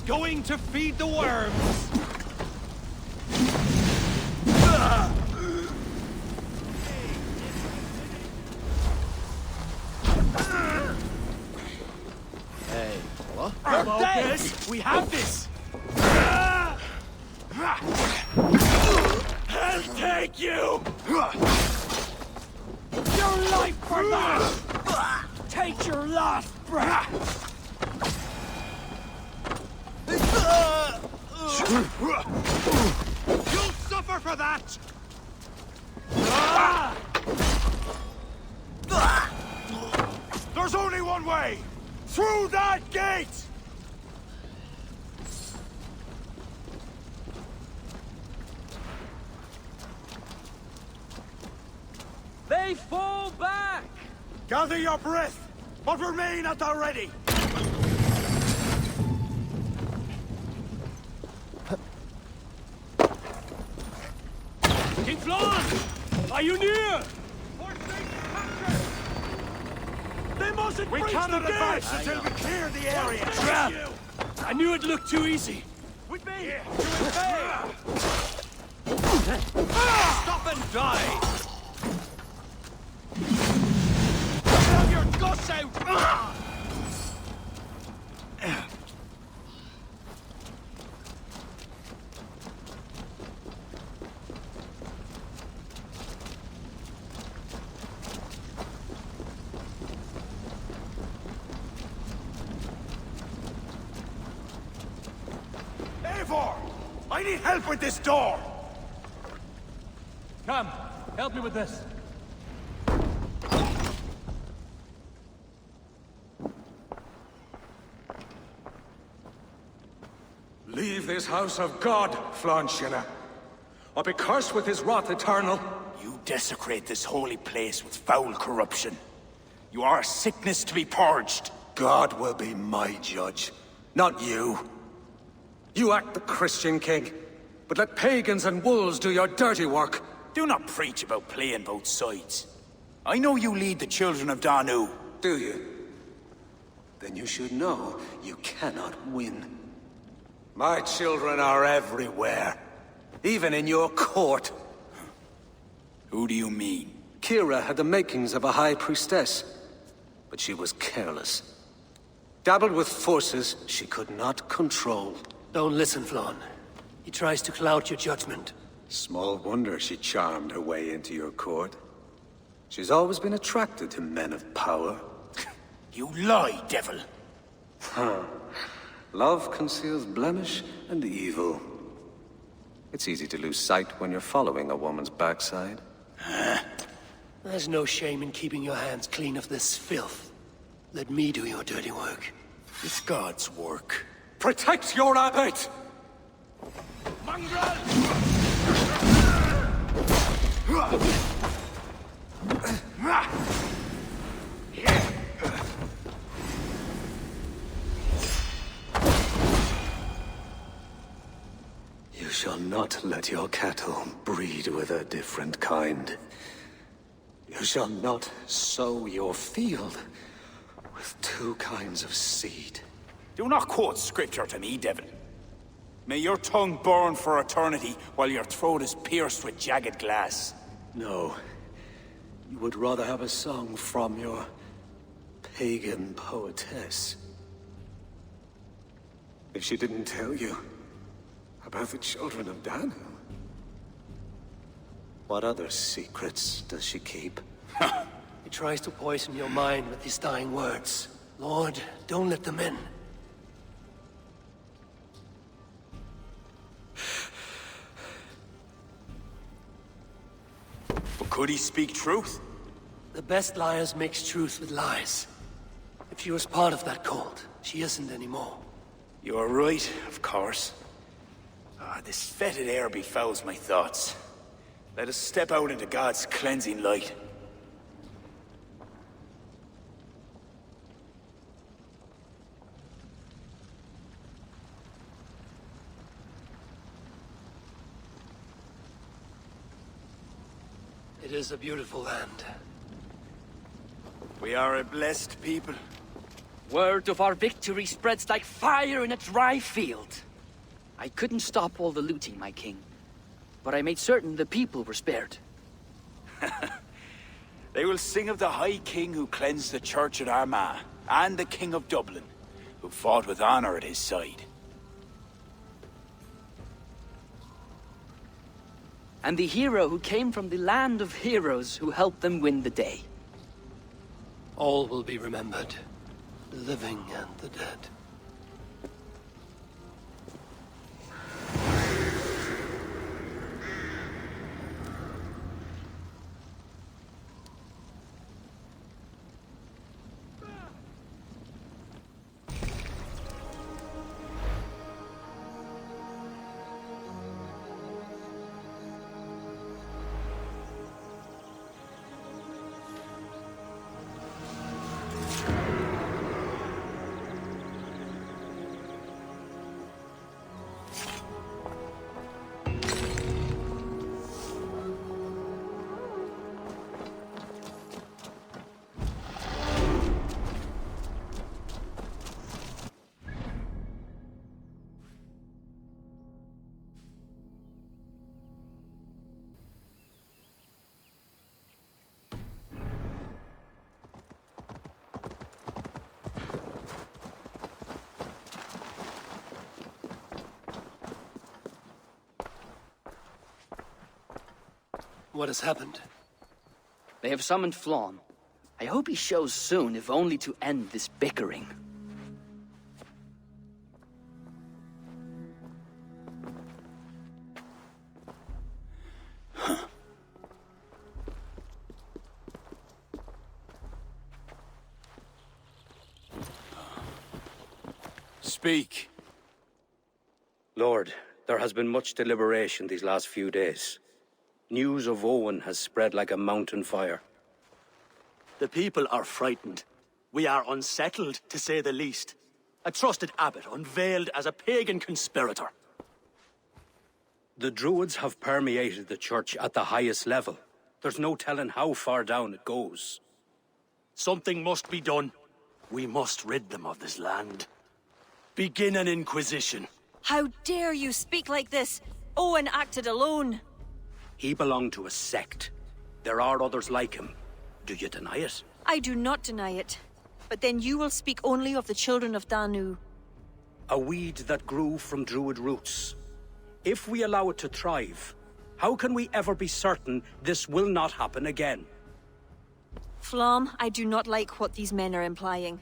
Going to feed the worms! Hey, what? You're dead! We have this! I'll take you! Your life for that! Take your last breath! You'll suffer for that! There's only one way! Through that gate! They fall back! Gather your breath, but remain at the ready! King Flan! Are you near? They mustn't breach the gate until we clear the area! Trap! I knew it looked too easy. With me! Stop and die! Have your guts out! for? I need help with this door! Come, help me with this. Leave this house of God, Flanchina, or be cursed with his wrath eternal. You desecrate this holy place with foul corruption. You are a sickness to be purged. God will be my judge, not you. You act the Christian king, but let pagans and wolves do your dirty work. Do not preach about playing both sides. I know you lead the children of Danu. Do you? Then you should know you cannot win. My children are everywhere, even in your court. Who do you mean? Kira had the makings of a high priestess, but she was careless. Dabbled with forces she could not control. Don't listen, Flann. He tries to cloud your judgment. Small wonder she charmed her way into your court. She's always been attracted to men of power. You lie, devil! Huh. Love conceals blemish and evil. It's easy to lose sight when you're following a woman's backside. There's no shame in keeping your hands clean of this filth. Let me do your dirty work. It's God's work. Protect your abbot! You shall not let your cattle breed with a different kind. You shall not sow your field with two kinds of seed. Do not quote scripture to me, devil. May your tongue burn for eternity while your throat is pierced with jagged glass. No. You would rather have a song from your pagan poetess. If she didn't tell you about the children of Danu, what other secrets does she keep? He tries to poison your mind with his dying words. Lord, don't let them in. But could he speak truth? The best liars mix truth with lies. If she was part of that cult, she isn't anymore. You are right, of course. This fetid air befouls my thoughts. Let us step out into God's cleansing light. It is a beautiful land. We are a blessed people. Word of our victory spreads like fire in a dry field. I couldn't stop all the looting, my king. But I made certain the people were spared. They will sing of the High King who cleansed the church at Armagh, and the King of Dublin, who fought with honor at his side. And the hero who came from the land of heroes who helped them win the day. All will be remembered. The living and the dead. What has happened? They have summoned Flann. I hope he shows soon, if only to end this bickering. Speak. Lord, there has been much deliberation these last few days. News of Owen has spread like a mountain fire. The people are frightened. We are unsettled, to say the least. A trusted abbot unveiled as a pagan conspirator. The Druids have permeated the church at the highest level. There's no telling how far down it goes. Something must be done. We must rid them of this land. Begin an inquisition. How dare you speak like this? Owen acted alone. He belonged to a sect. There are others like him. Do you deny it? I do not deny it. But then you will speak only of the children of Danu. A weed that grew from Druid roots. If we allow it to thrive, how can we ever be certain this will not happen again? Flom, I do not like what these men are implying.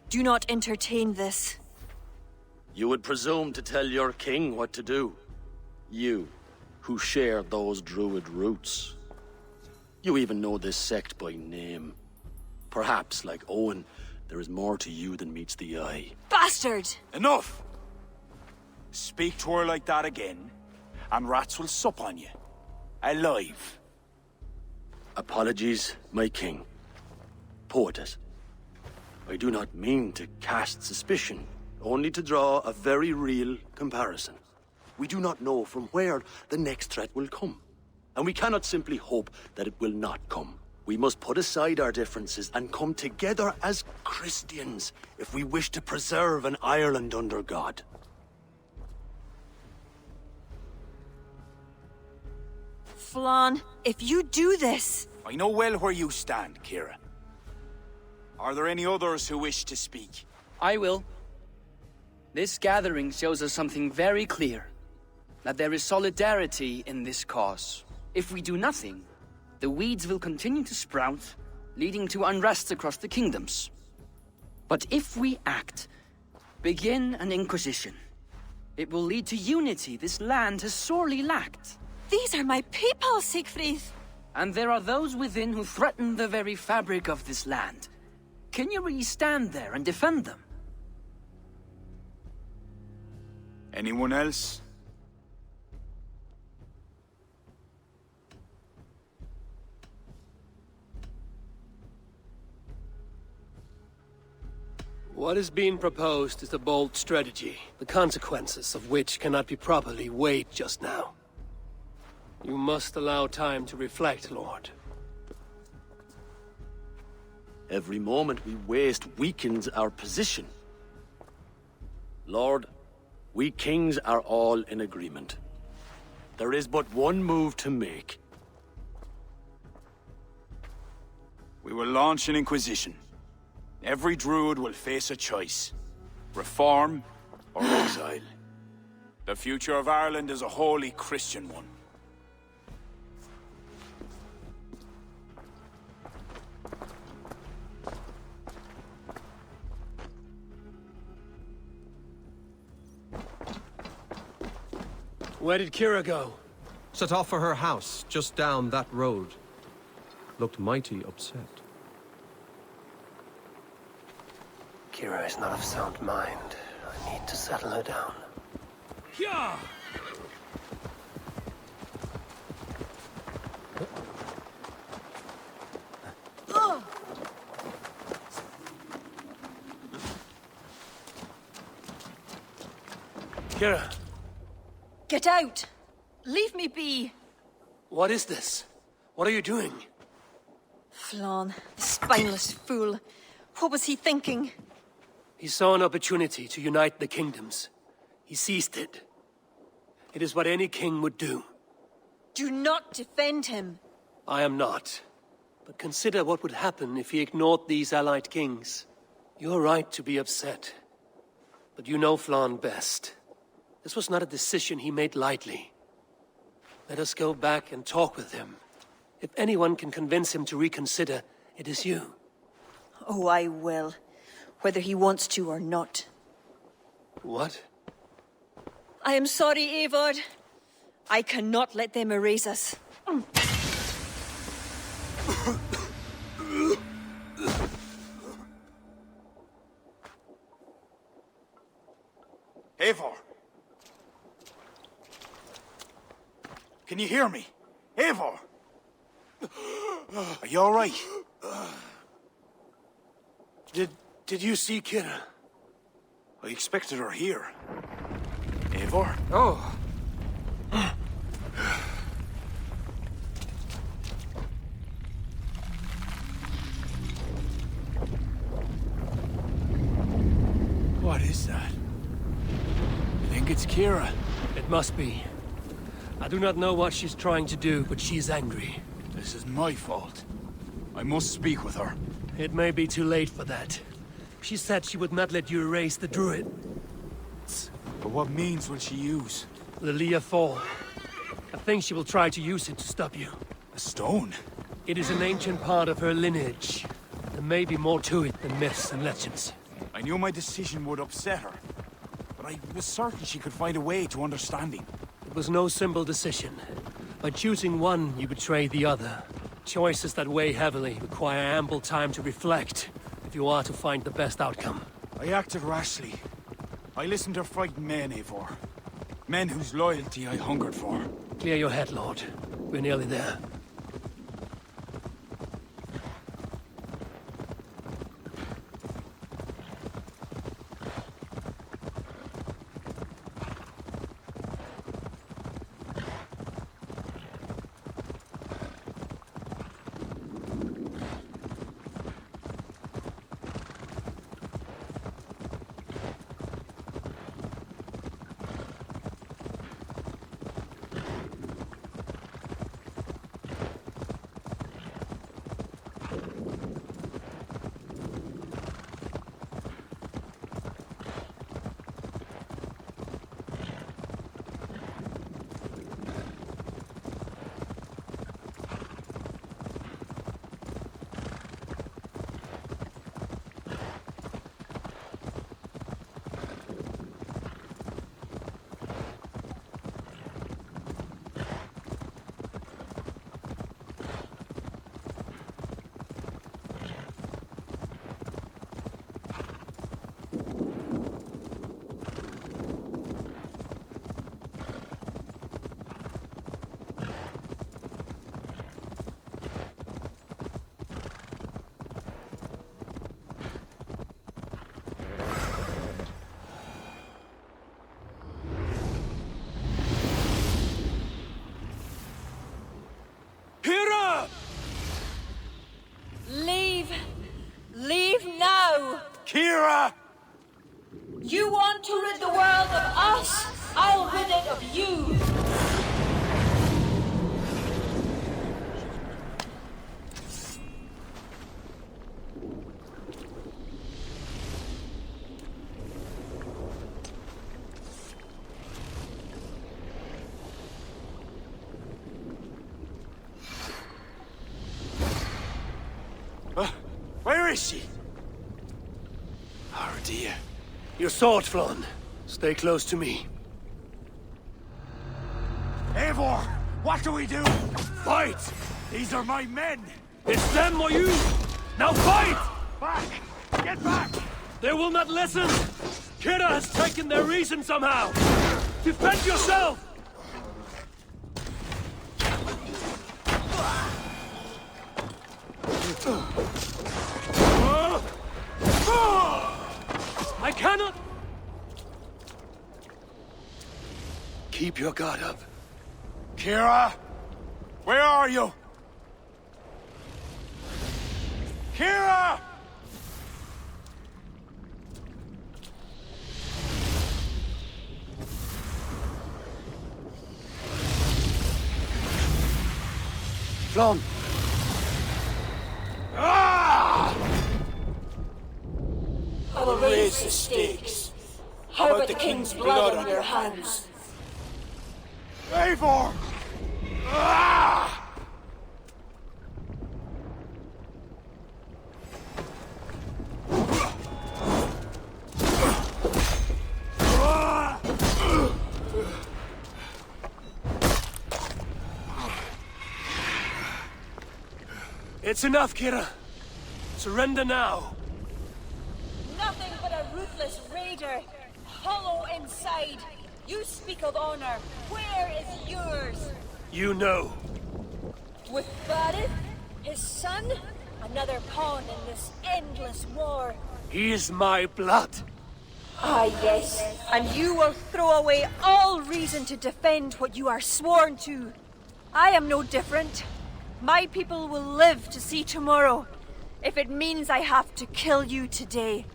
Do not entertain this. You would presume to tell your king what to do. You, who share those druid roots. You even know this sect by name. Perhaps, like Owen, there is more to you than meets the eye. Bastard! Enough! Speak to her like that again, and rats will sup on you. Alive. Apologies, my king. Poetess. I do not mean to cast suspicion, only to draw a very real comparison. We do not know from where the next threat will come, and we cannot simply hope that it will not come. We must put aside our differences and come together as Christians if we wish to preserve an Ireland under God. Flann, if you do this... I know well where you stand, Kira. Are there any others who wish to speak? I will. This gathering shows us something very clear. That there is solidarity in this cause. If we do nothing, the weeds will continue to sprout, leading to unrest across the kingdoms. But if we act, begin an inquisition, it will lead to unity this land has sorely lacked. These are my people, Siegfried! And there are those within who threaten the very fabric of this land. Can you really stand there and defend them? Anyone else? What is being proposed is a bold strategy, the consequences of which cannot be properly weighed just now. You must allow time to reflect, Lord. Every moment we waste weakens our position. Lord, we kings are all in agreement. There is but one move to make. We will launch an inquisition. Every druid will face a choice. Reform or exile. The future of Ireland is a wholly Christian one. Where did Kira go? Set off for her house, just down that road. Looked mighty upset. Kira is not of sound mind. I need to settle her down. Yeah! Kira, Get out! Leave me be! what is this? What are you doing? Flann, the spineless fool. What was he thinking? He saw an opportunity to unite the kingdoms. He seized it. It is what any king would do. Do not defend him. I am not. But consider what would happen if he ignored these allied kings. You're right to be upset. But you know Flann best. This was not a decision he made lightly. Let us go back and talk with him. If anyone can convince him to reconsider, it is you. Oh, I will. Whether he wants to or not. What? I am sorry, Eivor. I cannot let them erase us. Can you hear me? Eivor! Are you alright? Did you see Kira? I expected her here. Eivor? Oh. What is that? I think it's Kira. It must be. I do not know what she's trying to do, but she's angry. This is my fault. I must speak with her. It may be too late for that. She said she would not let you erase the druid. But what means will she use? The Leah Fall. I think she will try to use it to stop you. A stone? It is an ancient part of her lineage. There may be more to it than myths and legends. I knew my decision would upset her. But I was certain she could find a way to understanding. It was no simple decision. By choosing one, you betray the other. Choices that weigh heavily require ample time to reflect if you are to find the best outcome. I acted rashly. I listened to frightened men, Eivor. Men whose loyalty I hungered for. Clear your head, Lord. We're nearly there. Leave now! Kira! You want to rid the world of us? I'll rid it of you! Where is she? Oh dear. Your sword, Flann. Stay close to me. Eivor! What do we do? Fight! These are my men! It's them or you! Now fight! Back! Get back! They will not listen! Kira has taken their reason somehow! Defend yourself! I cannot... Keep your guard up. Kira! Where are you? Kira! Flann! I will raise the stakes. How about the king's blood on your hands? Eivor! It's enough, Kira. Surrender now. Nothing but a ruthless raider. Hollow inside. You speak of honor. Where is yours? You know. With Barith, his son, another pawn in this endless war. He is my blood. Ah, yes. And you will throw away all reason to defend what you are sworn to. I am no different. My people will live to see tomorrow, if it means I have to kill you today.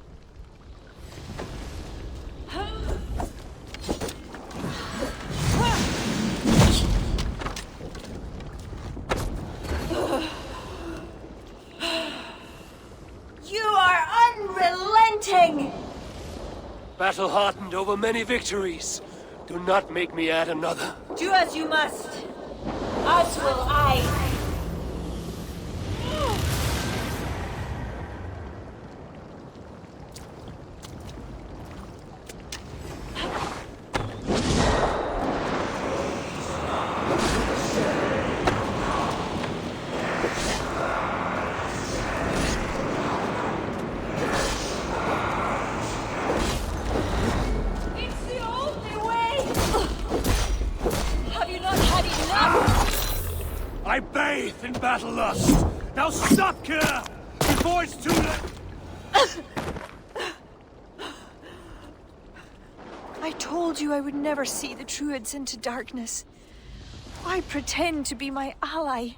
You are unrelenting! Battle-hardened over many victories. Do not make me add another. Do as you must. As will I. It's the only way! Have you not had enough? I bathe in battle lust. Now stop, Kira, before it's too late. I told you I would never see the Druids into darkness. Why pretend to be my ally?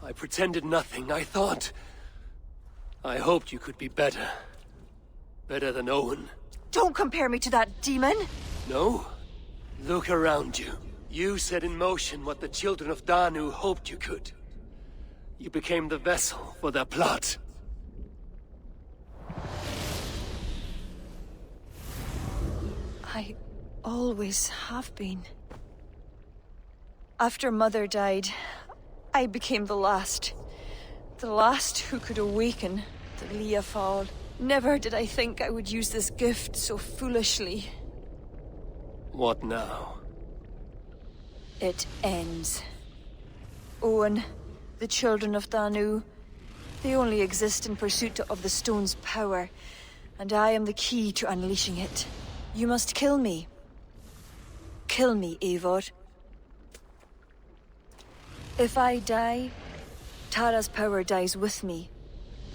I pretended nothing. I thought... I hoped you could be better. Better than Owen. Don't compare me to that demon! No? Look around you. You set in motion what the children of Danu hoped you could. You became the vessel for their plot. I always have been. After Mother died, I became the last. The last who could awaken the Leafal. Never did I think I would use this gift so foolishly. What now? It ends. Owen, the children of Danu, they only exist in pursuit of the stone's power, and I am the key to unleashing it. You must kill me. Kill me, Eivor. If I die, Tara's power dies with me,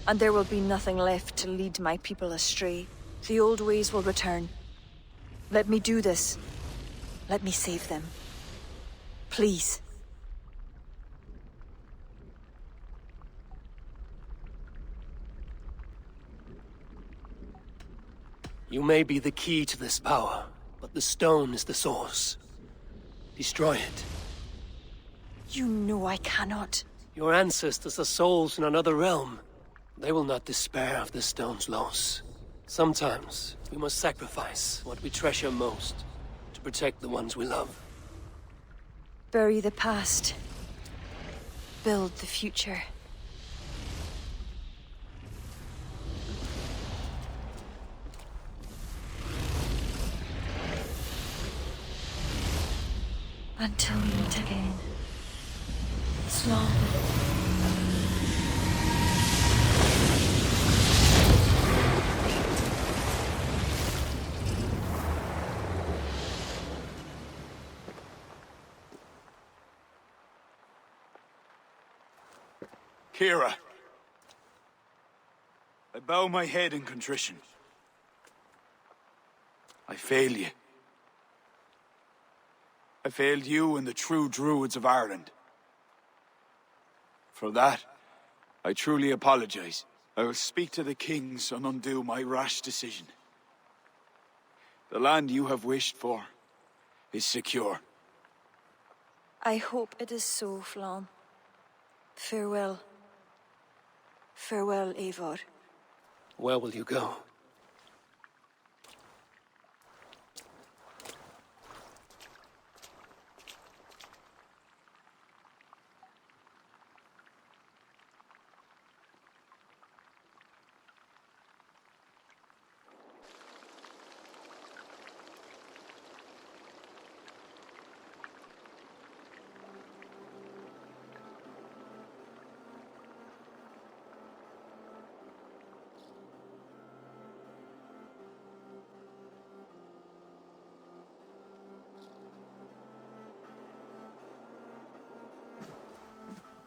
and there will be nothing left to lead my people astray. The old ways will return. Let me do this. Let me save them. Please. You may be the key to this power, but the stone is the source. Destroy it. You know I cannot. Your ancestors are souls in another realm. They will not despair of the stone's loss. Sometimes, we must sacrifice what we treasure most to protect the ones we love. Bury the past. Build the future. Until we meet again. Slán. Kira, I bow my head in contrition. I fail you. I failed you and the true Druids of Ireland. For that, I truly apologize. I will speak to the kings and undo my rash decision. The land you have wished for is secure. I hope it is so, Flán. Farewell. Farewell, Eivor. Where will you go?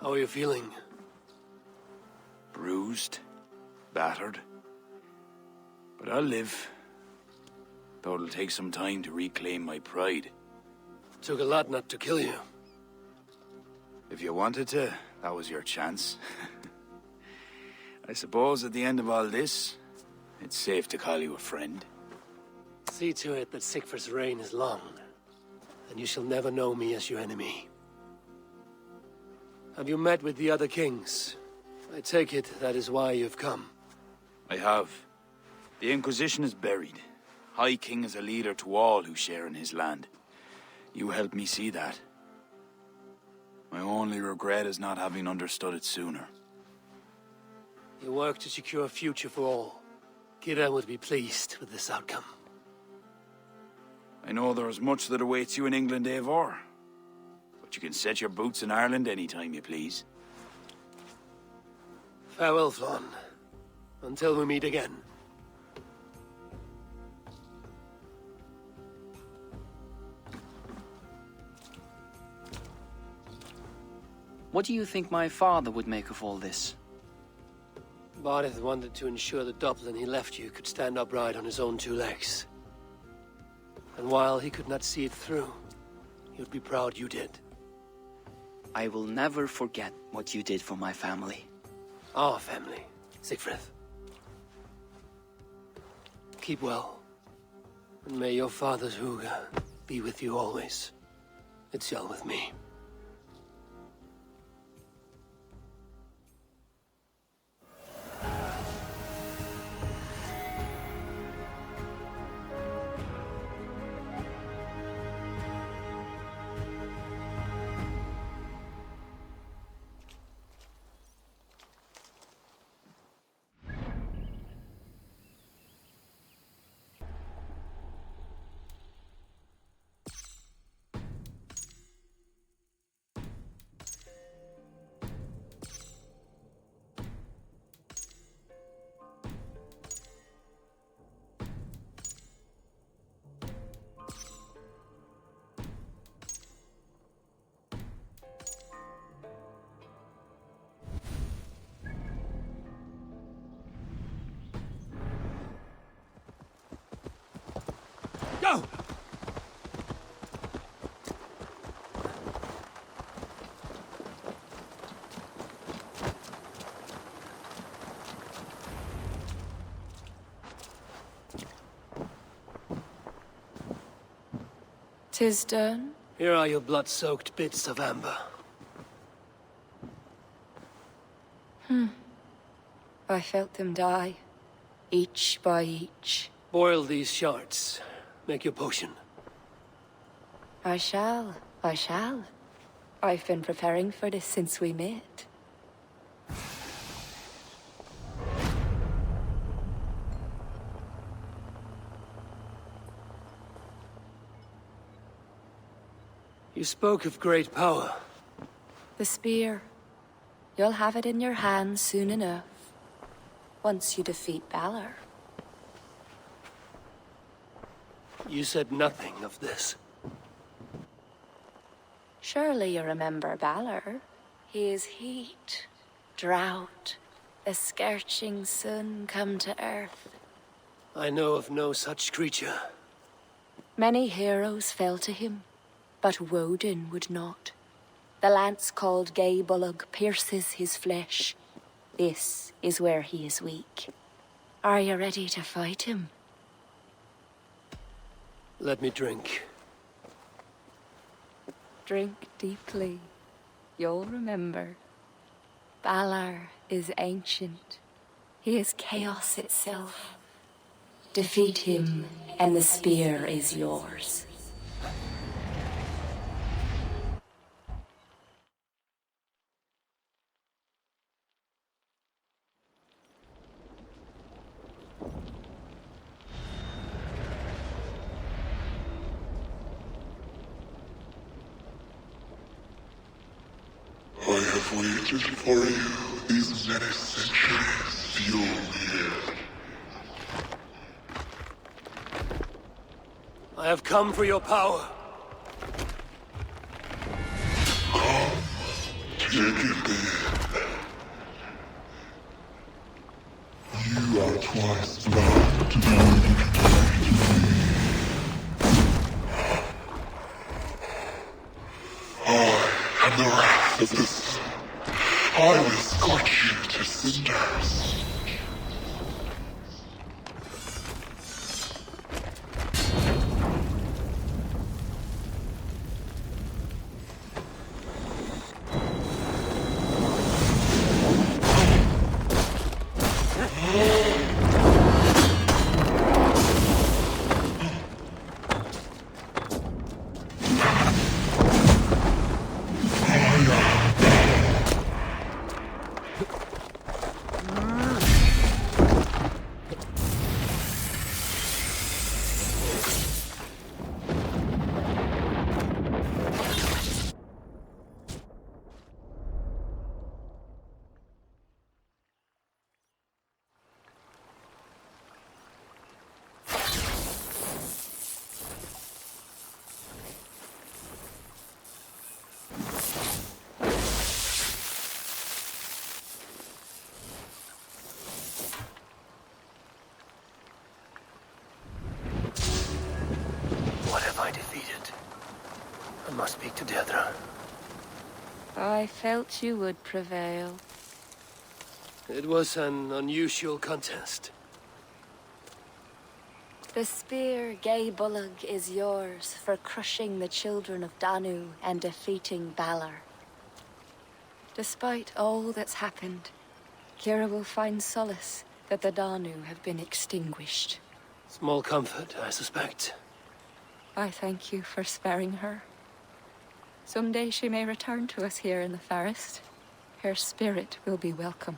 How are you feeling? Bruised, battered. But I'll live. Though it'll take some time to reclaim my pride. Took a lot not to kill you. If you wanted to, that was your chance. I suppose at the end of all this, it's safe to call you a friend. See to it that Sigfrid's reign is long, and you shall never know me as your enemy. Have you met with the other kings? I take it that is why you've come. I have. The Inquisition is buried. High King is a leader to all who share in his land. You helped me see that. My only regret is not having understood it sooner. You work to secure a future for all. Kira would be pleased with this outcome. I know there is much that awaits you in England, Eivor. But you can set your boots in Ireland anytime you please. Farewell, Flann. Until we meet again. What do you think my father would make of all this? Barith wanted to ensure that Dublin he left you could stand upright on his own two legs. And while he could not see it through, he would be proud you did. I will never forget what you did for my family. Our family, Sigfrid. Keep well. And may your father's Huga be with you always. It's shall with me. Go! "'Tis done." Here are your blood-soaked bits of amber. I felt them die, each by each. Boil these shards. Make your potion. I shall. I've been preparing for this since we met. You spoke of great power. The spear. You'll have it in your hands soon enough. Once you defeat Balor. You said nothing of this. Surely you remember Balor. He is heat, drought, a scorching sun come to earth. I know of no such creature. Many heroes fell to him, but Woden would not. The lance called Gaebulug pierces his flesh. This is where he is weak. Are you ready to fight him? Let me drink. Drink deeply. You'll remember. Balor is ancient. He is chaos itself. Defeat him, and the spear is yours. I have waited for you these many centuries, you here. I have come for your power. Come to take it then. You are twice bound to do what you can do to me. I am the wrath of the sun. I will scorch you to cinders. What have I defeated? I must speak to Deirdre. I felt you would prevail. It was an unusual contest. The spear, Gay Bullock, is yours for crushing the children of Danu and defeating Balor. Despite all that's happened, Kira will find solace that the Danu have been extinguished. Small comfort, I suspect. I thank you for sparing her. Someday she may return to us here in the forest. Her spirit will be welcome.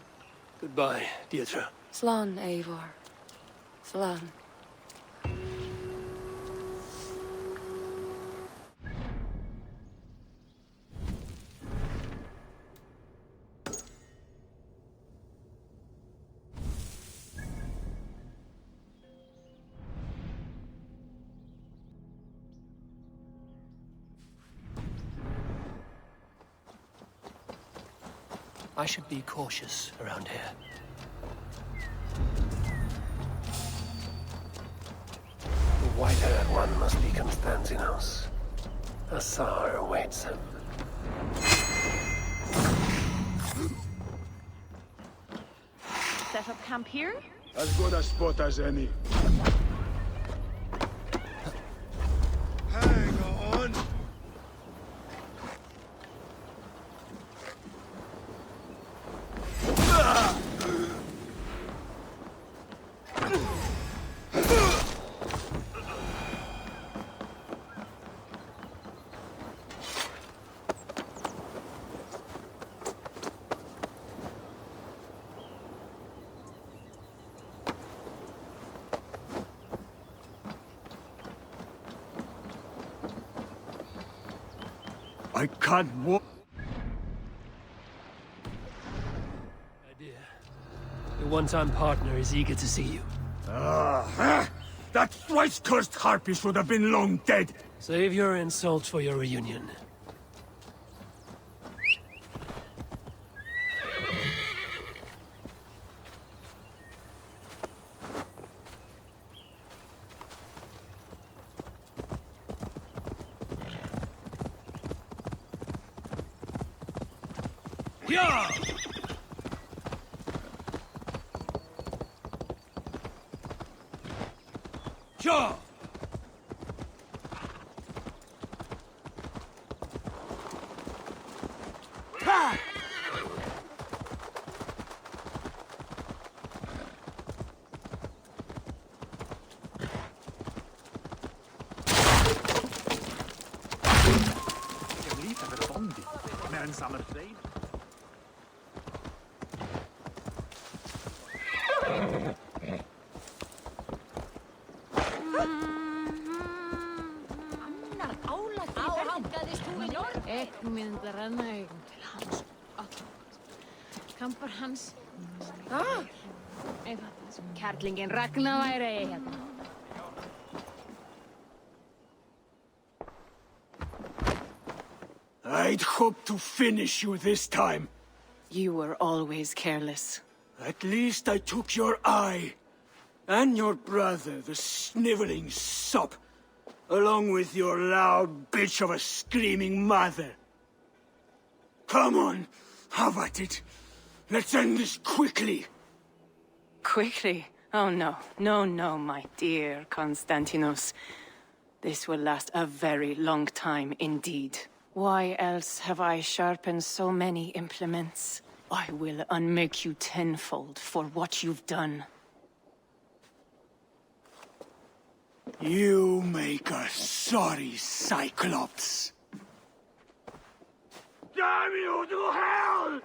Goodbye, Deirdre. Slán, Eivor. Slán. I should be cautious around here. The white-haired one must be Constantinos. Assar awaits him. Set up camp here? As good a spot as any. Hang on! I can't walk. Idea. Your one-time partner is eager to see you. That thrice-cursed harpy should have been long dead. Save your insult for your reunion. Yeah! Sure! Ha! Ek myndi renna augum til hans. Kampar hans. Ef kærlingin Ragna væri hérna. I'd hoped to finish you this time. You were always careless. At least I took your eye. And your brother, the sniveling sop. Along with your loud bitch of a screaming mother. Come on, have at it. Let's end this quickly. Quickly? Oh no, no, my dear Constantinos. This will last a very long time indeed. Why else have I sharpened so many implements? I will unmake you tenfold for what you've done. You make a sorry Cyclops. Damn you to hell!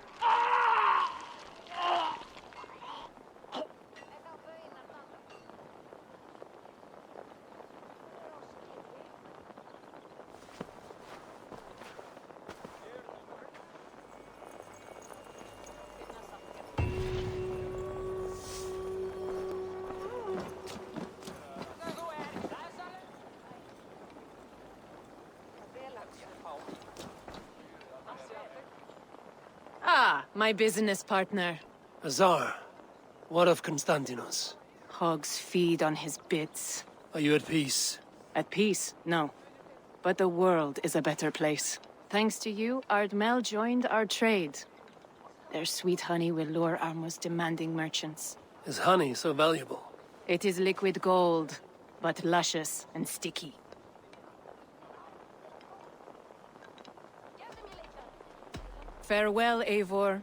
Ah, my business partner. Azar, what of Constantinos? Hogs feed on his bits. Are you at peace? At peace? No. But the world is a better place. Thanks to you, Ardmel joined our trade. Their sweet honey will lure our most demanding merchants. Is honey so valuable? It is liquid gold, but luscious and sticky. Farewell, Eivor.